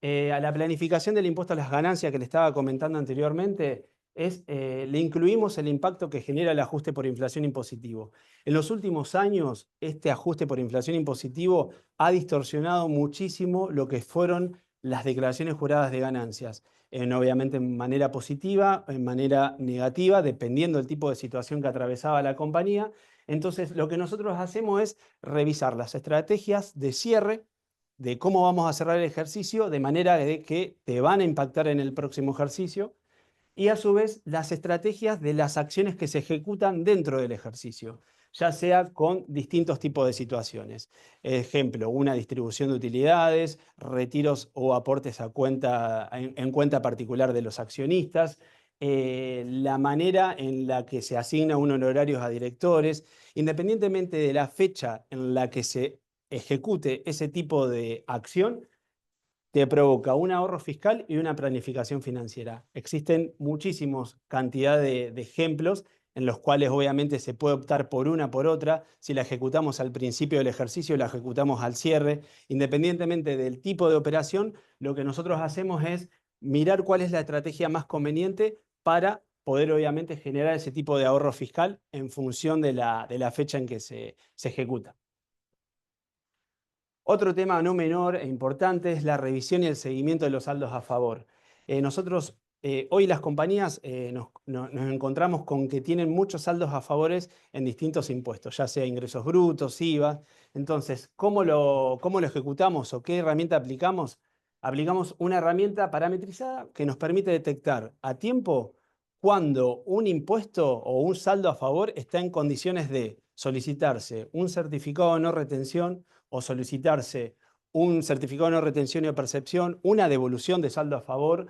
A la planificación del impuesto a las ganancias que le estaba comentando anteriormente, le incluimos el impacto que genera el ajuste por inflación impositivo. En los últimos años, este ajuste por inflación impositivo ha distorsionado muchísimo lo que fueron las declaraciones juradas de ganancias, obviamente en manera positiva, en manera negativa, dependiendo del tipo de situación que atravesaba la compañía. Entonces, lo que nosotros hacemos es revisar las estrategias de cierre de cómo vamos a cerrar el ejercicio, de manera de que te van a impactar en el próximo ejercicio, y a su vez las estrategias de las acciones que se ejecutan dentro del ejercicio, ya sea con distintos tipos de situaciones. Ejemplo, una distribución de utilidades, retiros o aportes a cuenta, en cuenta particular de los accionistas, la manera en la que se asigna un honorario a directores, independientemente de la fecha en la que se ejecute ese tipo de acción, te provoca un ahorro fiscal y una planificación financiera. Existen muchísimos cantidad de ejemplos en los cuales obviamente se puede optar por una por otra. Si la ejecutamos al principio del ejercicio, la ejecutamos al cierre. Independientemente del tipo de operación, lo que nosotros hacemos es mirar cuál es la estrategia más conveniente para poder obviamente generar ese tipo de ahorro fiscal en función de la fecha en que se ejecuta. Otro tema no menor e importante es la revisión y el seguimiento de los saldos a favor. Nosotros, hoy las compañías nos encontramos con que tienen muchos saldos a favores en distintos impuestos, ya sea ingresos brutos, IVA. Entonces, ¿cómo lo ejecutamos o qué herramienta aplicamos? Aplicamos una herramienta parametrizada que nos permite detectar a tiempo cuando un impuesto o un saldo a favor está en condiciones de solicitarse un certificado de no retención o solicitarse un certificado de no retención y o percepción, una devolución de saldo a favor,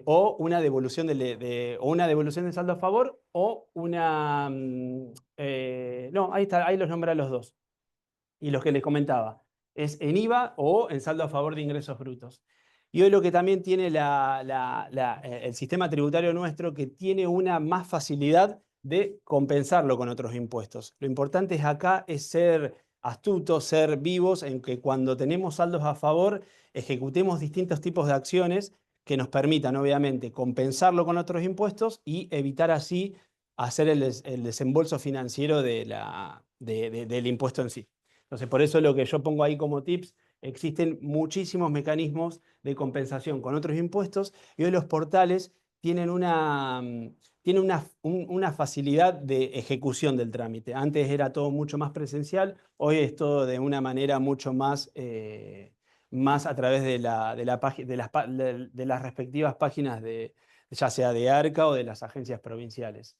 o una devolución o una devolución de saldo a favor, o una... no, ahí está, ahí los nombra los dos. Y los que les comentaba, es en IVA o en saldo a favor de ingresos brutos. Y hoy lo que también tiene el sistema tributario nuestro, que tiene una más facilidad de compensarlo con otros impuestos. Lo importante acá es ser astutos, ser vivos, en que cuando tenemos saldos a favor, ejecutemos distintos tipos de acciones que nos permitan, obviamente, compensarlo con otros impuestos y evitar así hacer el desembolso financiero del impuesto en sí. Entonces, por eso lo que yo pongo ahí como tips, existen muchísimos mecanismos de compensación con otros impuestos y hoy los portales tienen una facilidad de ejecución del trámite. Antes era todo mucho más presencial, hoy es todo de una manera mucho más, más a través de las respectivas páginas ya sea de ARCA o de las agencias provinciales.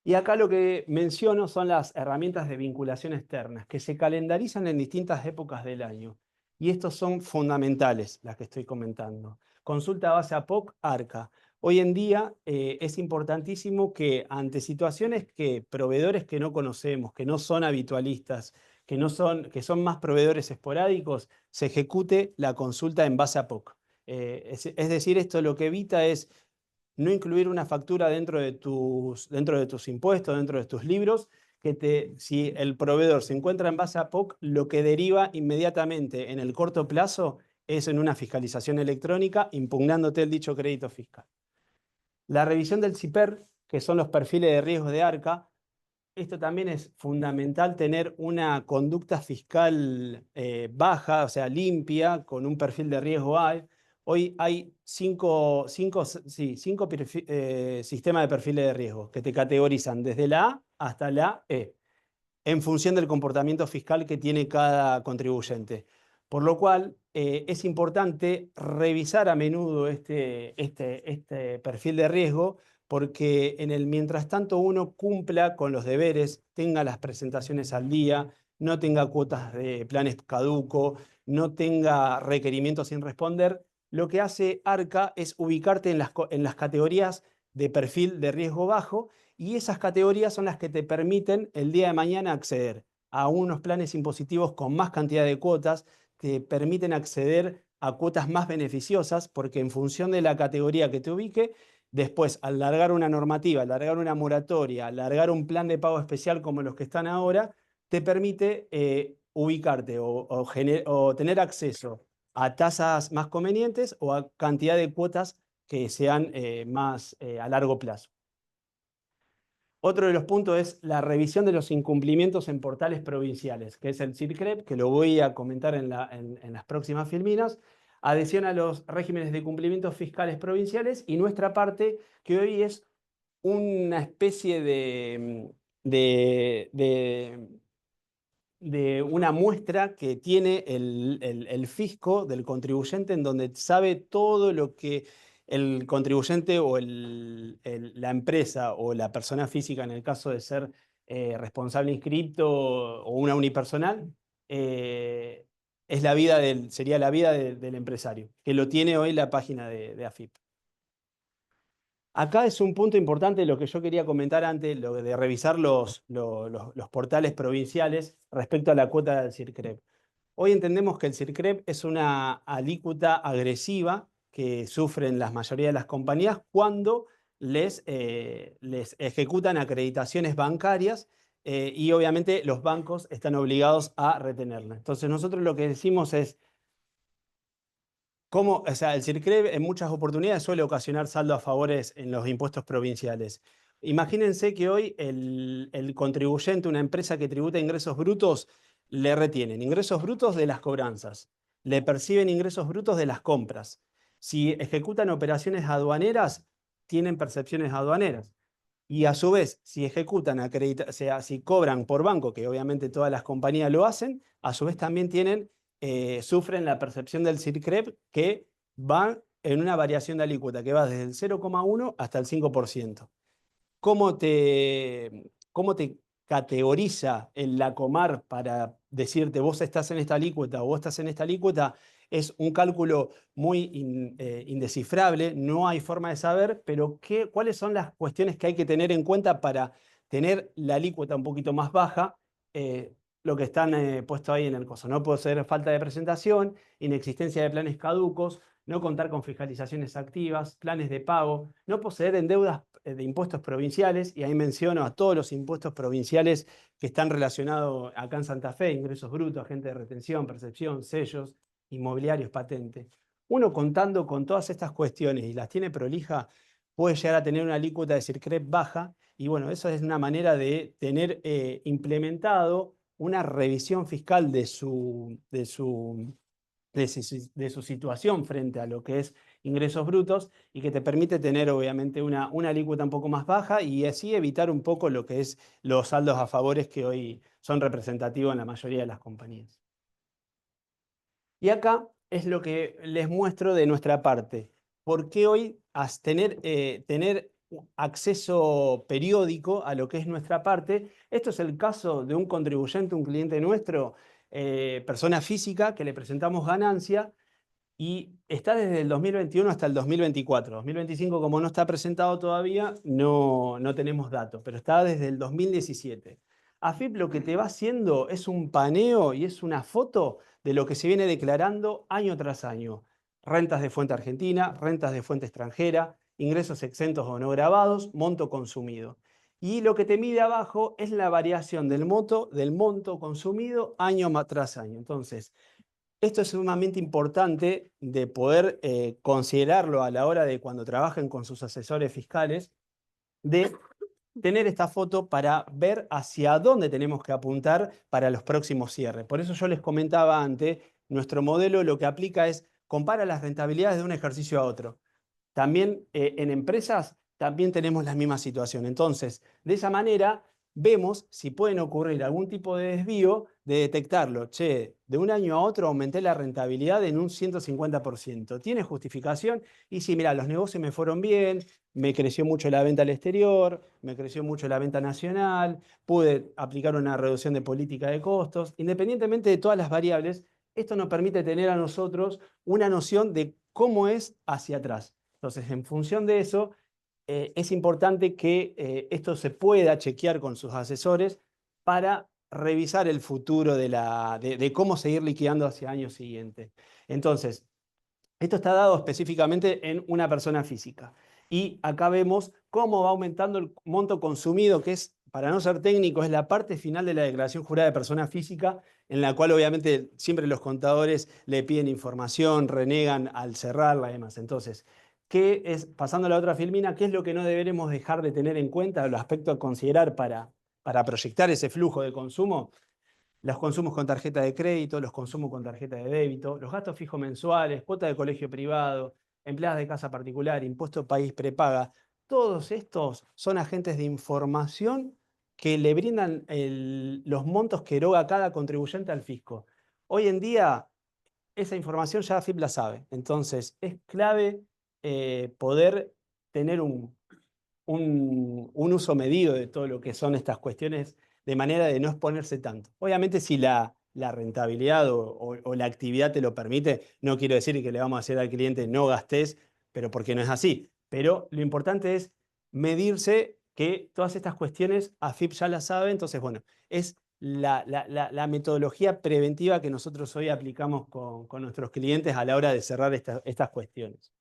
Y acá lo que menciono son las herramientas de vinculación externas, que se calendarizan en distintas épocas del año. Y estos son fundamentales, las que estoy comentando. Consulta base APOC, ARCA. Hoy en día es importantísimo que ante situaciones que proveedores que no conocemos, que no son habitualistas, que son más proveedores esporádicos, se ejecute la consulta en base APOC. Es decir, esto lo que evita es no incluir una factura dentro de tus impuestos, dentro de tus libros, si el proveedor se encuentra en base a POC, lo que deriva inmediatamente en el corto plazo es en una fiscalización electrónica impugnándote el dicho crédito fiscal. La revisión del CIPER, que son los perfiles de riesgo de ARCA, esto también es fundamental tener una conducta fiscal baja, o sea, limpia, con un perfil de riesgo A. Hoy hay cinco sistemas de perfiles de riesgo que te categorizan desde la A hasta la E, en función del comportamiento fiscal que tiene cada contribuyente. Por lo cual, es importante revisar a menudo este perfil de riesgo, porque mientras tanto uno cumpla con los deberes, tenga las presentaciones al día, no tenga cuotas de planes caduco, no tenga requerimientos sin responder, lo que hace ARCA es ubicarte en las categorías de perfil de riesgo bajo, y esas categorías son las que te permiten el día de mañana acceder a unos planes impositivos con más cantidad de cuotas, te permiten acceder a cuotas más beneficiosas, porque en función de la categoría que te ubique, después, al largar una normativa, al largar una moratoria, al largar un plan de pago especial como los que están ahora, te permite ubicarte o tener acceso a tasas más convenientes o a cantidad de cuotas que sean más a largo plazo. Otro de los puntos es la revisión de los incumplimientos en portales provinciales, que es el CIRCREP, que lo voy a comentar en las próximas filminas, adhesión a los regímenes de cumplimientos fiscales provinciales y nuestra parte, que hoy es una especie de una muestra que tiene el fisco del contribuyente, en donde sabe todo lo que el contribuyente o la empresa o la persona física, en el caso de ser responsable inscripto o una unipersonal, es sería la vida del empresario, que lo tiene hoy la página de AFIP. Acá es un punto importante lo que yo quería comentar antes, lo de revisar los portales provinciales respecto a la cuota del CIRCREP. Hoy entendemos que el CIRCREP es una alícuota agresiva que sufren la mayoría de las compañías cuando les ejecutan acreditaciones bancarias y obviamente los bancos están obligados a retenerla. Entonces nosotros lo que decimos es, o sea, el CIRCREP en muchas oportunidades suele ocasionar saldo a favores en los impuestos provinciales. Imagínense que hoy el contribuyente, una empresa que tributa ingresos brutos, le retienen ingresos brutos de las cobranzas, le perciben ingresos brutos de las compras. Si ejecutan operaciones aduaneras, tienen percepciones aduaneras. Y a su vez, si ejecutan o sea, si cobran por banco, que obviamente todas las compañías lo hacen, a su vez también sufren la percepción del CIRCREP, que va en una variación de alícuota que va desde el 0,1 hasta el 5%. ¿Cómo te categoriza el LACOMAR para decirte vos estás en esta alícuota o vos estás en esta alícuota? Es un cálculo muy indescifrable, no hay forma de saber, pero ¿cuáles son las cuestiones que hay que tener en cuenta para tener la alícuota un poquito más baja? Lo que están puesto ahí en el coso. No puede ser falta de presentación, inexistencia de planes caducos, no contar con fiscalizaciones activas, planes de pago, no poseer en deudas de impuestos provinciales, y ahí menciono a todos los impuestos provinciales que están relacionados acá en Santa Fe: ingresos brutos, agente de retención, percepción, sellos, inmobiliarios, patente. Uno, contando con todas estas cuestiones y las tiene prolija, puede llegar a tener una alícuota de CIRCREP baja, y bueno, eso es una manera de tener implementado una revisión fiscal de su situación frente a lo que es ingresos brutos, y que te permite tener obviamente una alícuota un poco más baja y así evitar un poco lo que es los saldos a favores que hoy son representativos en la mayoría de las compañías. Y acá es lo que les muestro de nuestra parte. ¿Por qué hoy tener acceso periódico a lo que es nuestra parte? Esto es el caso de un contribuyente, un cliente nuestro, persona física, que le presentamos ganancia y está desde el 2021 hasta el 2024. 2025, como no está presentado todavía, no tenemos datos, pero está desde el 2017. AFIP lo que te va haciendo es un paneo y es una foto de lo que se viene declarando año tras año. Rentas de fuente argentina, rentas de fuente extranjera, ingresos exentos o no grabados, monto consumido. Y lo que te mide abajo es la variación del monto consumido año tras año. Entonces, esto es sumamente importante de poder considerarlo a la hora de cuando trabajen con sus asesores fiscales, de tener esta foto para ver hacia dónde tenemos que apuntar para los próximos cierres. Por eso yo les comentaba antes, nuestro modelo lo que aplica es compara las rentabilidades de un ejercicio a otro. También en empresas también tenemos la misma situación. Entonces, de esa manera vemos si pueden ocurrir algún tipo de desvío, de detectarlo. Che, de un año a otro aumenté la rentabilidad en un 150%. ¿Tiene justificación? Y sí, mira, los negocios me fueron bien, me creció mucho la venta al exterior, me creció mucho la venta nacional, pude aplicar una reducción de política de costos. Independientemente de todas las variables, esto nos permite tener a nosotros una noción de cómo es hacia atrás. Entonces, en función de eso, es importante que esto se pueda chequear con sus asesores para revisar el futuro de cómo seguir liquidando hacia años siguientes. Entonces, esto está dado específicamente en una persona física. Y acá vemos cómo va aumentando el monto consumido, que es para no ser técnico, es la parte final de la declaración jurada de persona física, en la cual obviamente siempre los contadores le piden información, renegan al cerrarla y demás. Entonces, pasando a la otra filmina, ¿qué es lo que no deberemos dejar de tener en cuenta, los aspectos a considerar para proyectar ese flujo de consumo? Los consumos con tarjeta de crédito, los consumos con tarjeta de débito, los gastos fijos mensuales, cuota de colegio privado, empleadas de casa particular, impuesto país prepaga. Todos estos son agentes de información que le brindan los montos que eroga cada contribuyente al fisco. Hoy en día, esa información ya AFIP la sabe. Entonces, es clave poder tener un uso medido de todo lo que son estas cuestiones de manera de no exponerse tanto. Obviamente si la rentabilidad o la actividad te lo permite, no quiero decir que le vamos a decir al cliente no gastes, pero porque no es así. Pero lo importante es medirse que todas estas cuestiones AFIP ya las sabe, entonces bueno, es la metodología preventiva que nosotros hoy aplicamos con nuestros clientes a la hora de cerrar estas cuestiones.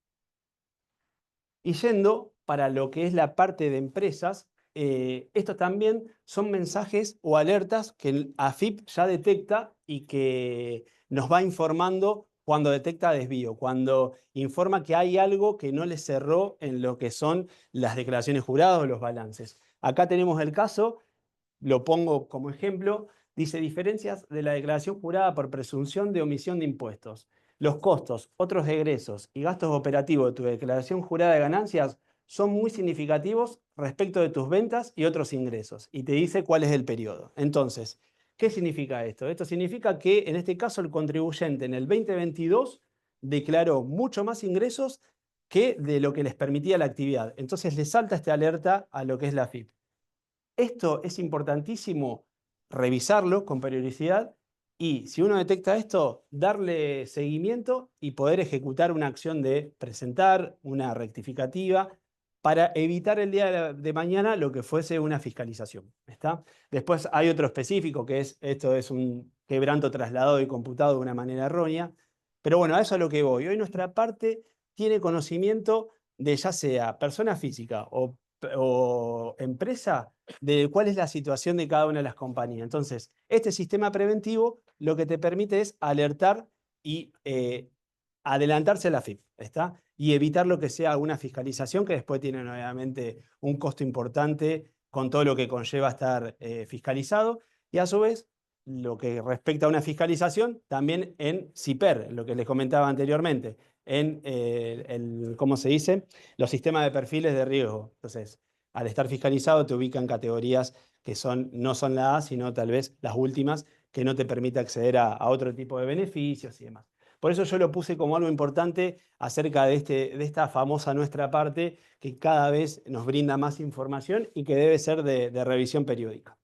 Y yendo para lo que es la parte de empresas, estos también son mensajes o alertas que el AFIP ya detecta y que nos va informando cuando detecta desvío, cuando informa que hay algo que no le cerró en lo que son las declaraciones juradas o los balances. Acá tenemos el caso, lo pongo como ejemplo, dice diferencias de la declaración jurada por presunción de omisión de impuestos. Los costos, otros egresos y gastos operativos de tu declaración jurada de ganancias son muy significativos respecto de tus ventas y otros ingresos. Y te dice cuál es el periodo. Entonces, ¿qué significa esto? Esto significa que en este caso el contribuyente en el 2022 declaró mucho más ingresos que de lo que les permitía la actividad. Entonces le salta esta alerta a lo que es la AFIP. Esto es importantísimo revisarlo con periodicidad y si uno detecta esto, darle seguimiento y poder ejecutar una acción de presentar una rectificativa para evitar el día de mañana lo que fuese una fiscalización. ¿Está? Después hay otro específico que esto es un quebranto trasladado y computado de una manera errónea. Pero bueno, a eso es a lo que voy. Hoy nuestra parte tiene conocimiento de ya sea persona física o empresa de cuál es la situación de cada una de las compañías. Entonces, este sistema preventivo lo que te permite es alertar y adelantarse a la FIP, ¿está? Y evitar lo que sea una fiscalización que después tiene obviamente un costo importante con todo lo que conlleva estar fiscalizado. Y a su vez, lo que respecta a una fiscalización, también en CIPER, lo que les comentaba anteriormente, en ¿cómo se dice? Los sistemas de perfiles de riesgo. Entonces, al estar fiscalizado te ubica en categorías que no son la A, sino tal vez las últimas, que no te permite acceder a otro tipo de beneficios y demás. Por eso yo lo puse como algo importante acerca de esta famosa nuestra parte, que cada vez nos brinda más información y que debe ser de revisión periódica.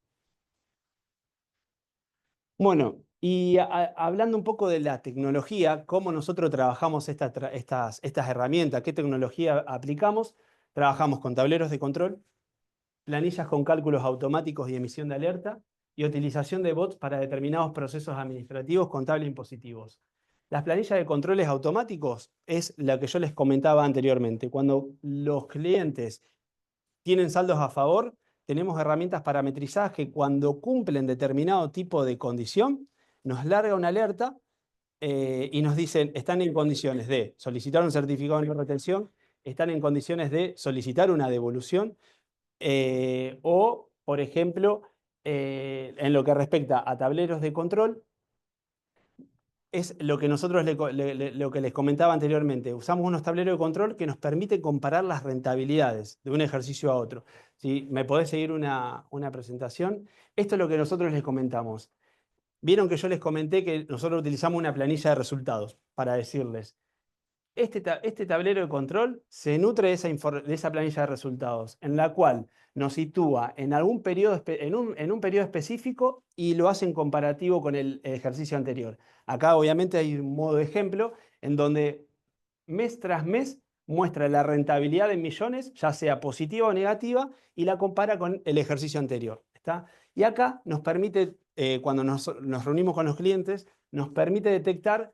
Bueno, y hablando un poco de la tecnología, cómo nosotros trabajamos estas herramientas, qué tecnología aplicamos, trabajamos con tableros de control, planillas con cálculos automáticos y emisión de alerta, y utilización de bots para determinados procesos administrativos, contables e impositivos. Las planillas de controles automáticos es la que yo les comentaba anteriormente. Cuando los clientes tienen saldos a favor, tenemos herramientas parametrizadas que cuando cumplen determinado tipo de condición, nos larga una alerta y nos dicen, están en condiciones de solicitar un certificado de no retención, están en condiciones de solicitar una devolución, o, por ejemplo, en lo que respecta a tableros de control, es lo que nosotros lo que les comentaba anteriormente. Usamos unos tableros de control que nos permiten comparar las rentabilidades de un ejercicio a otro. Si me podés seguir una presentación. Esto es lo que nosotros les comentamos. Vieron que yo les comenté que nosotros utilizamos una planilla de resultados para decirles, este tablero de control se nutre de esa planilla de resultados, en la cual nos sitúa en algún periodo, en un periodo específico y lo hace en comparativo con el ejercicio anterior. Acá obviamente hay un modo de ejemplo en donde mes tras mes muestra la rentabilidad en millones, ya sea positiva o negativa, y la compara con el ejercicio anterior. ¿Está? Y acá nos permite, cuando nos reunimos con los clientes, nos permite detectar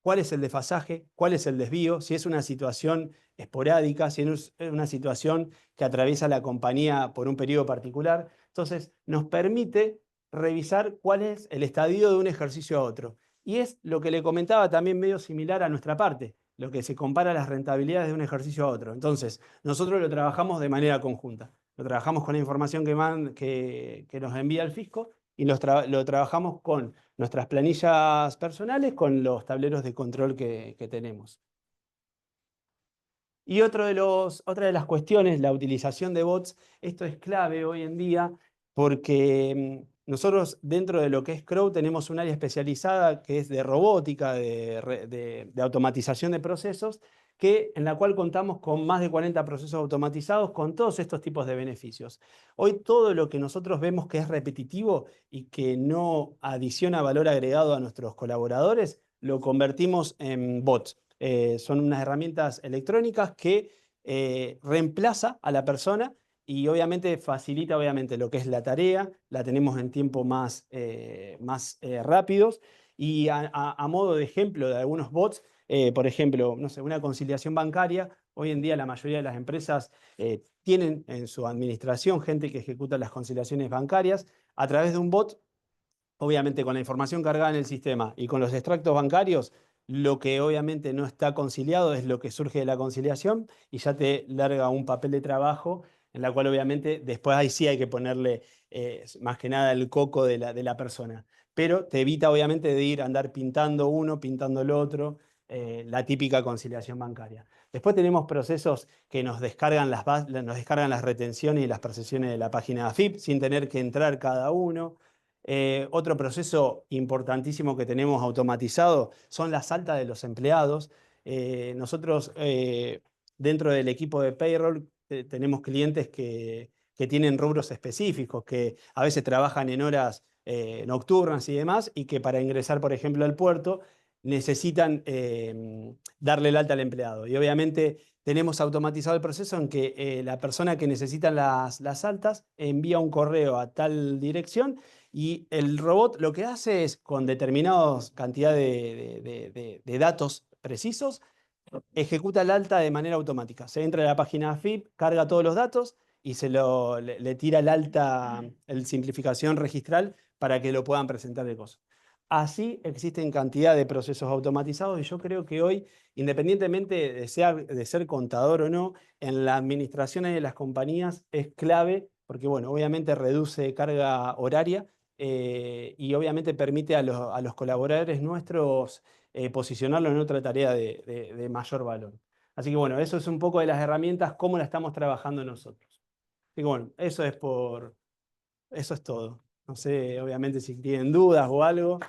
cuál es el desfasaje, cuál es el desvío, si es una situación esporádica, si es una situación que atraviesa la compañía por un periodo particular. Entonces, nos permite revisar cuál es el estadio de un ejercicio a otro. Y es lo que le comentaba también medio similar a nuestra parte, lo que se compara las rentabilidades de un ejercicio a otro. Entonces, nosotros lo trabajamos de manera conjunta. Lo trabajamos con la información que nos envía el fisco y lo trabajamos con nuestras planillas personales, con los tableros de control que tenemos. Y otra de las cuestiones, la utilización de bots, esto es clave hoy en día porque nosotros dentro de lo que es Crow tenemos un área especializada que es de robótica, de automatización de procesos, en la cual contamos con más de 40 procesos automatizados con todos estos tipos de beneficios. Hoy todo lo que nosotros vemos que es repetitivo y que no adiciona valor agregado a nuestros colaboradores, lo convertimos en bots. Son unas herramientas electrónicas que reemplaza a la persona y obviamente facilita lo que es la tarea, la tenemos en tiempos más rápidos y a modo de ejemplo de algunos bots, por ejemplo, no sé, una conciliación bancaria, hoy en día la mayoría de las empresas tienen en su administración gente que ejecuta las conciliaciones bancarias a través de un bot. Obviamente con la información cargada en el sistema y con los extractos bancarios, lo que obviamente no está conciliado es lo que surge de la conciliación y ya te larga un papel de trabajo en la cual obviamente después ahí sí hay que ponerle más que nada el coco de la persona. Pero te evita obviamente de andar pintando uno, pintando el otro, la típica conciliación bancaria. Después tenemos procesos que nos descargan las retenciones y las percepciones de la página de AFIP sin tener que entrar cada uno. Otro proceso importantísimo que tenemos automatizado son las altas de los empleados. Nosotros dentro del equipo de payroll tenemos clientes que tienen rubros específicos, que a veces trabajan en horas nocturnas y demás, y que para ingresar, por ejemplo, al puerto necesitan darle el alta al empleado. Y obviamente tenemos automatizado el proceso en que la persona que necesita las altas envía un correo a tal dirección y el robot lo que hace es, con determinadas cantidades de datos precisos, ejecuta el alta de manera automática. Se entra a la página AFIP, carga todos los datos y le tira el alta, el simplificación registral para que lo puedan presentar de cosas. Así existen cantidad de procesos automatizados y yo creo que hoy, independientemente de ser contador o no, en las administraciones de las compañías es clave porque, bueno, obviamente reduce carga horaria y obviamente permite a los colaboradores nuestros posicionarlo en otra tarea de mayor valor. Así que bueno, eso es un poco de las herramientas, cómo la estamos trabajando nosotros. Así que bueno, eso es todo. No sé, obviamente, si tienen dudas o algo.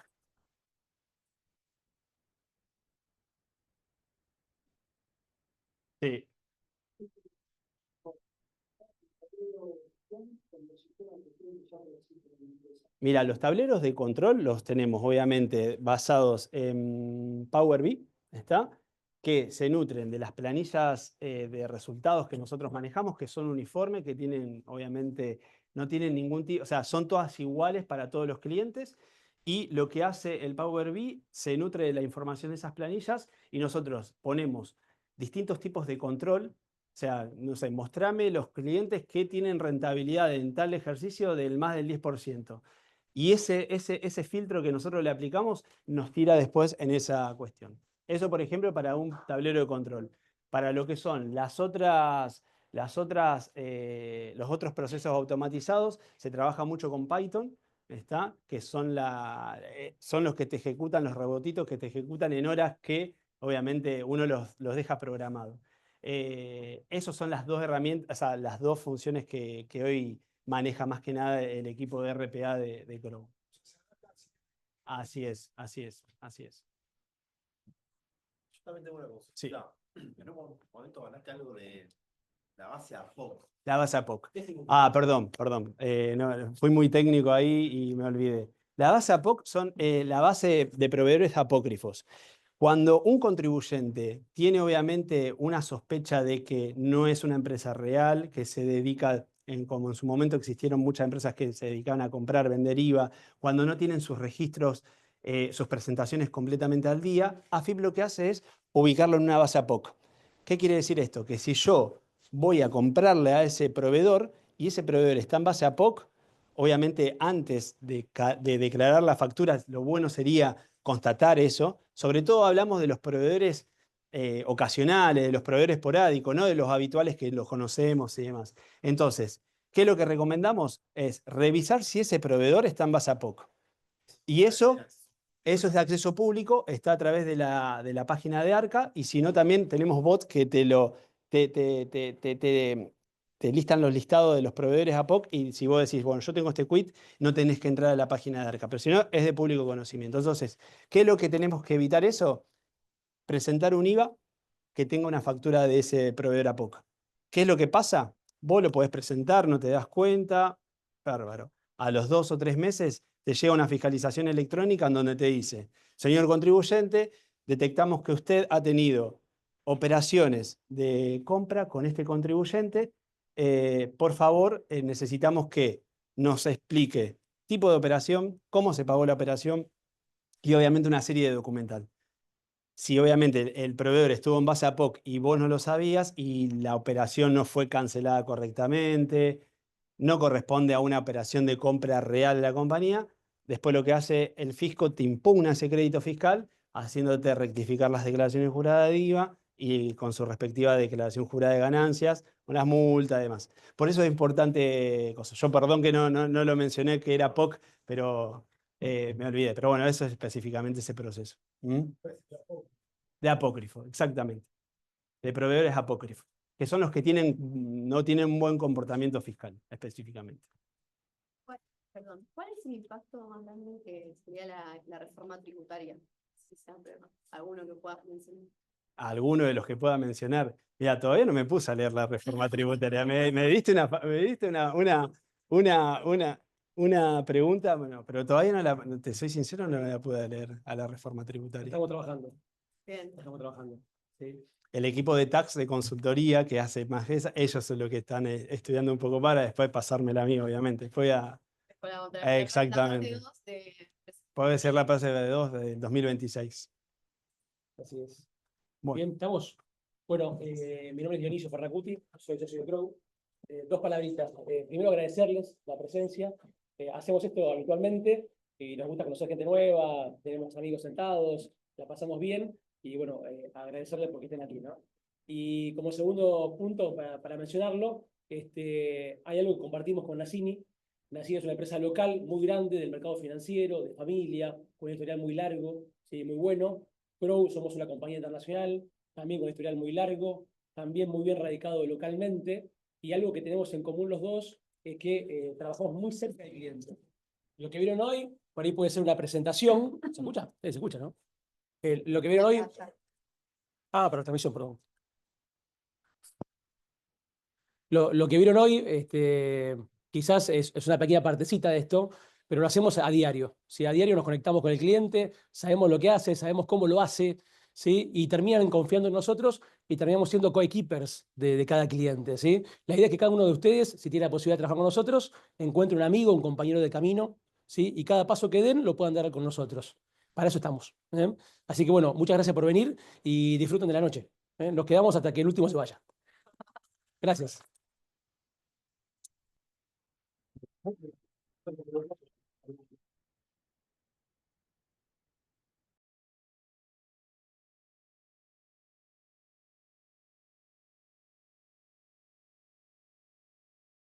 Sí. Mira, los tableros de control los tenemos obviamente basados en Power BI, ¿está? Que se nutren de las planillas de resultados que nosotros manejamos, que son uniformes, que tienen, obviamente, no tienen ningún tipo, o sea, son todas iguales para todos los clientes. Y lo que hace el Power BI se nutre de la información de esas planillas y nosotros ponemos distintos tipos de control. O sea, no sé, mostrame los clientes que tienen rentabilidad en tal ejercicio del más del 10%. Y ese filtro que nosotros le aplicamos nos tira después en esa cuestión. Eso, por ejemplo, para un tablero de control. Para lo que son los otros procesos automatizados, se trabaja mucho con Python, ¿está? Que son los que te ejecutan, los robotitos que te ejecutan en horas que obviamente uno los deja programados. Esas son las dos herramientas, o sea, las dos funciones que hoy maneja más que nada el equipo de RPA de Crow. Así es, así es, así es. Yo también tengo una cosa. Sí. Claro, en un momento hablaste algo de la base APOC. La base APOC. Ah, perdón. No, fui muy técnico ahí y me olvidé. La base APOC son la base de proveedores apócrifos. Cuando un contribuyente tiene obviamente una sospecha de que no es una empresa real, que se dedica, como en su momento existieron muchas empresas que se dedicaban a comprar, vender IVA, cuando no tienen sus registros sus presentaciones completamente al día, AFIP lo que hace es ubicarlo en una base APOC. ¿Qué quiere decir esto? Que si yo voy a comprarle a ese proveedor y ese proveedor está en base APOC, obviamente antes de declarar la factura, lo bueno sería constatar eso. Sobre todo hablamos de los proveedores ocasionales, de los proveedores esporádicos, no de los habituales que los conocemos y demás. Entonces, ¿qué es lo que recomendamos? Es revisar si ese proveedor está en base APOC. Y eso es de acceso público, está a través de la página de Arca, y si no, también tenemos bots que te listan los listados de los proveedores APOC, y si vos decís, bueno, yo tengo este quit, no tenés que entrar a la página de Arca, pero si no, es de público conocimiento. Entonces, ¿qué es lo que tenemos que evitar eso? Presentar un IVA que tenga una factura de ese proveedor APOC. ¿Qué es lo que pasa? Vos lo podés presentar, no te das cuenta, bárbaro. A los 2 o 3 meses te llega una fiscalización electrónica en donde te dice, señor contribuyente, detectamos que usted ha tenido operaciones de compra con este contribuyente. Por favor, necesitamos que nos explique tipo de operación, cómo se pagó la operación y obviamente una serie de documental. Si obviamente el proveedor estuvo en base a POC y vos no lo sabías y la operación no fue cancelada correctamente, no corresponde a una operación de compra real de la compañía, después lo que hace el fisco te impugna ese crédito fiscal, haciéndote rectificar las declaraciones juradas de IVA y con su respectiva declaración jurada de ganancias, con las multas y demás. Por eso es importante cosa. Yo perdón que no lo mencioné que era POC, pero me olvidé. Pero bueno, eso es específicamente ese proceso. ¿Mm? De apócrifo, exactamente. De proveedores apócrifos, que son los que no tienen un buen comportamiento fiscal, específicamente. Perdón, ¿cuál es el impacto más grande que sería la reforma tributaria? Si alguno que puedas mencionar. Alguno de los que pueda mencionar. Mira, todavía no me puse a leer la reforma tributaria. Me diste una pregunta, bueno, pero todavía te soy sincero, no la pude leer a la reforma tributaria. Estamos trabajando. Bien. Estamos trabajando. Sí. El equipo de tax de consultoría que hace más esa, ellos son los que están estudiando un poco para después pasármela a mí, obviamente. Exactamente. Puede ser la fase de 2 del 2026. Así es. Bueno. Bien, ¿estamos? Bueno, mi nombre es Dionisio Ferracuti, soy socio de Crow. Dos palabritas. Primero agradecerles la presencia. Hacemos esto habitualmente y nos gusta conocer gente nueva, tenemos amigos sentados, la pasamos bien y bueno, agradecerles porque estén aquí, ¿no? Y como segundo punto, para mencionarlo, hay algo que compartimos con Nassini. Nassini es una empresa local muy grande del mercado financiero, de familia, con un historial muy largo, ¿sí? Muy bueno. Crow somos una compañía internacional, también con un historial muy largo, también muy bien radicado localmente, y algo que tenemos en común los dos es que trabajamos muy cerca del cliente. Lo que vieron hoy, por ahí puede ser una presentación. ¿Se escucha? Sí, se escucha, ¿no? Lo que vieron hoy... Ah, para la transmisión, perdón. Lo que vieron hoy, quizás es una pequeña partecita de esto, pero lo hacemos a diario. ¿Sí? A diario nos conectamos con el cliente, sabemos lo que hace, sabemos cómo lo hace, ¿sí? Y terminan confiando en nosotros y terminamos siendo coequippers de cada cliente, ¿sí? La idea es que cada uno de ustedes, si tiene la posibilidad de trabajar con nosotros, encuentre un amigo, un compañero de camino, ¿sí? Y cada paso que den lo puedan dar con nosotros. Para eso estamos. Así que bueno, muchas gracias por venir y disfruten de la noche. Nos quedamos hasta que el último se vaya. Gracias.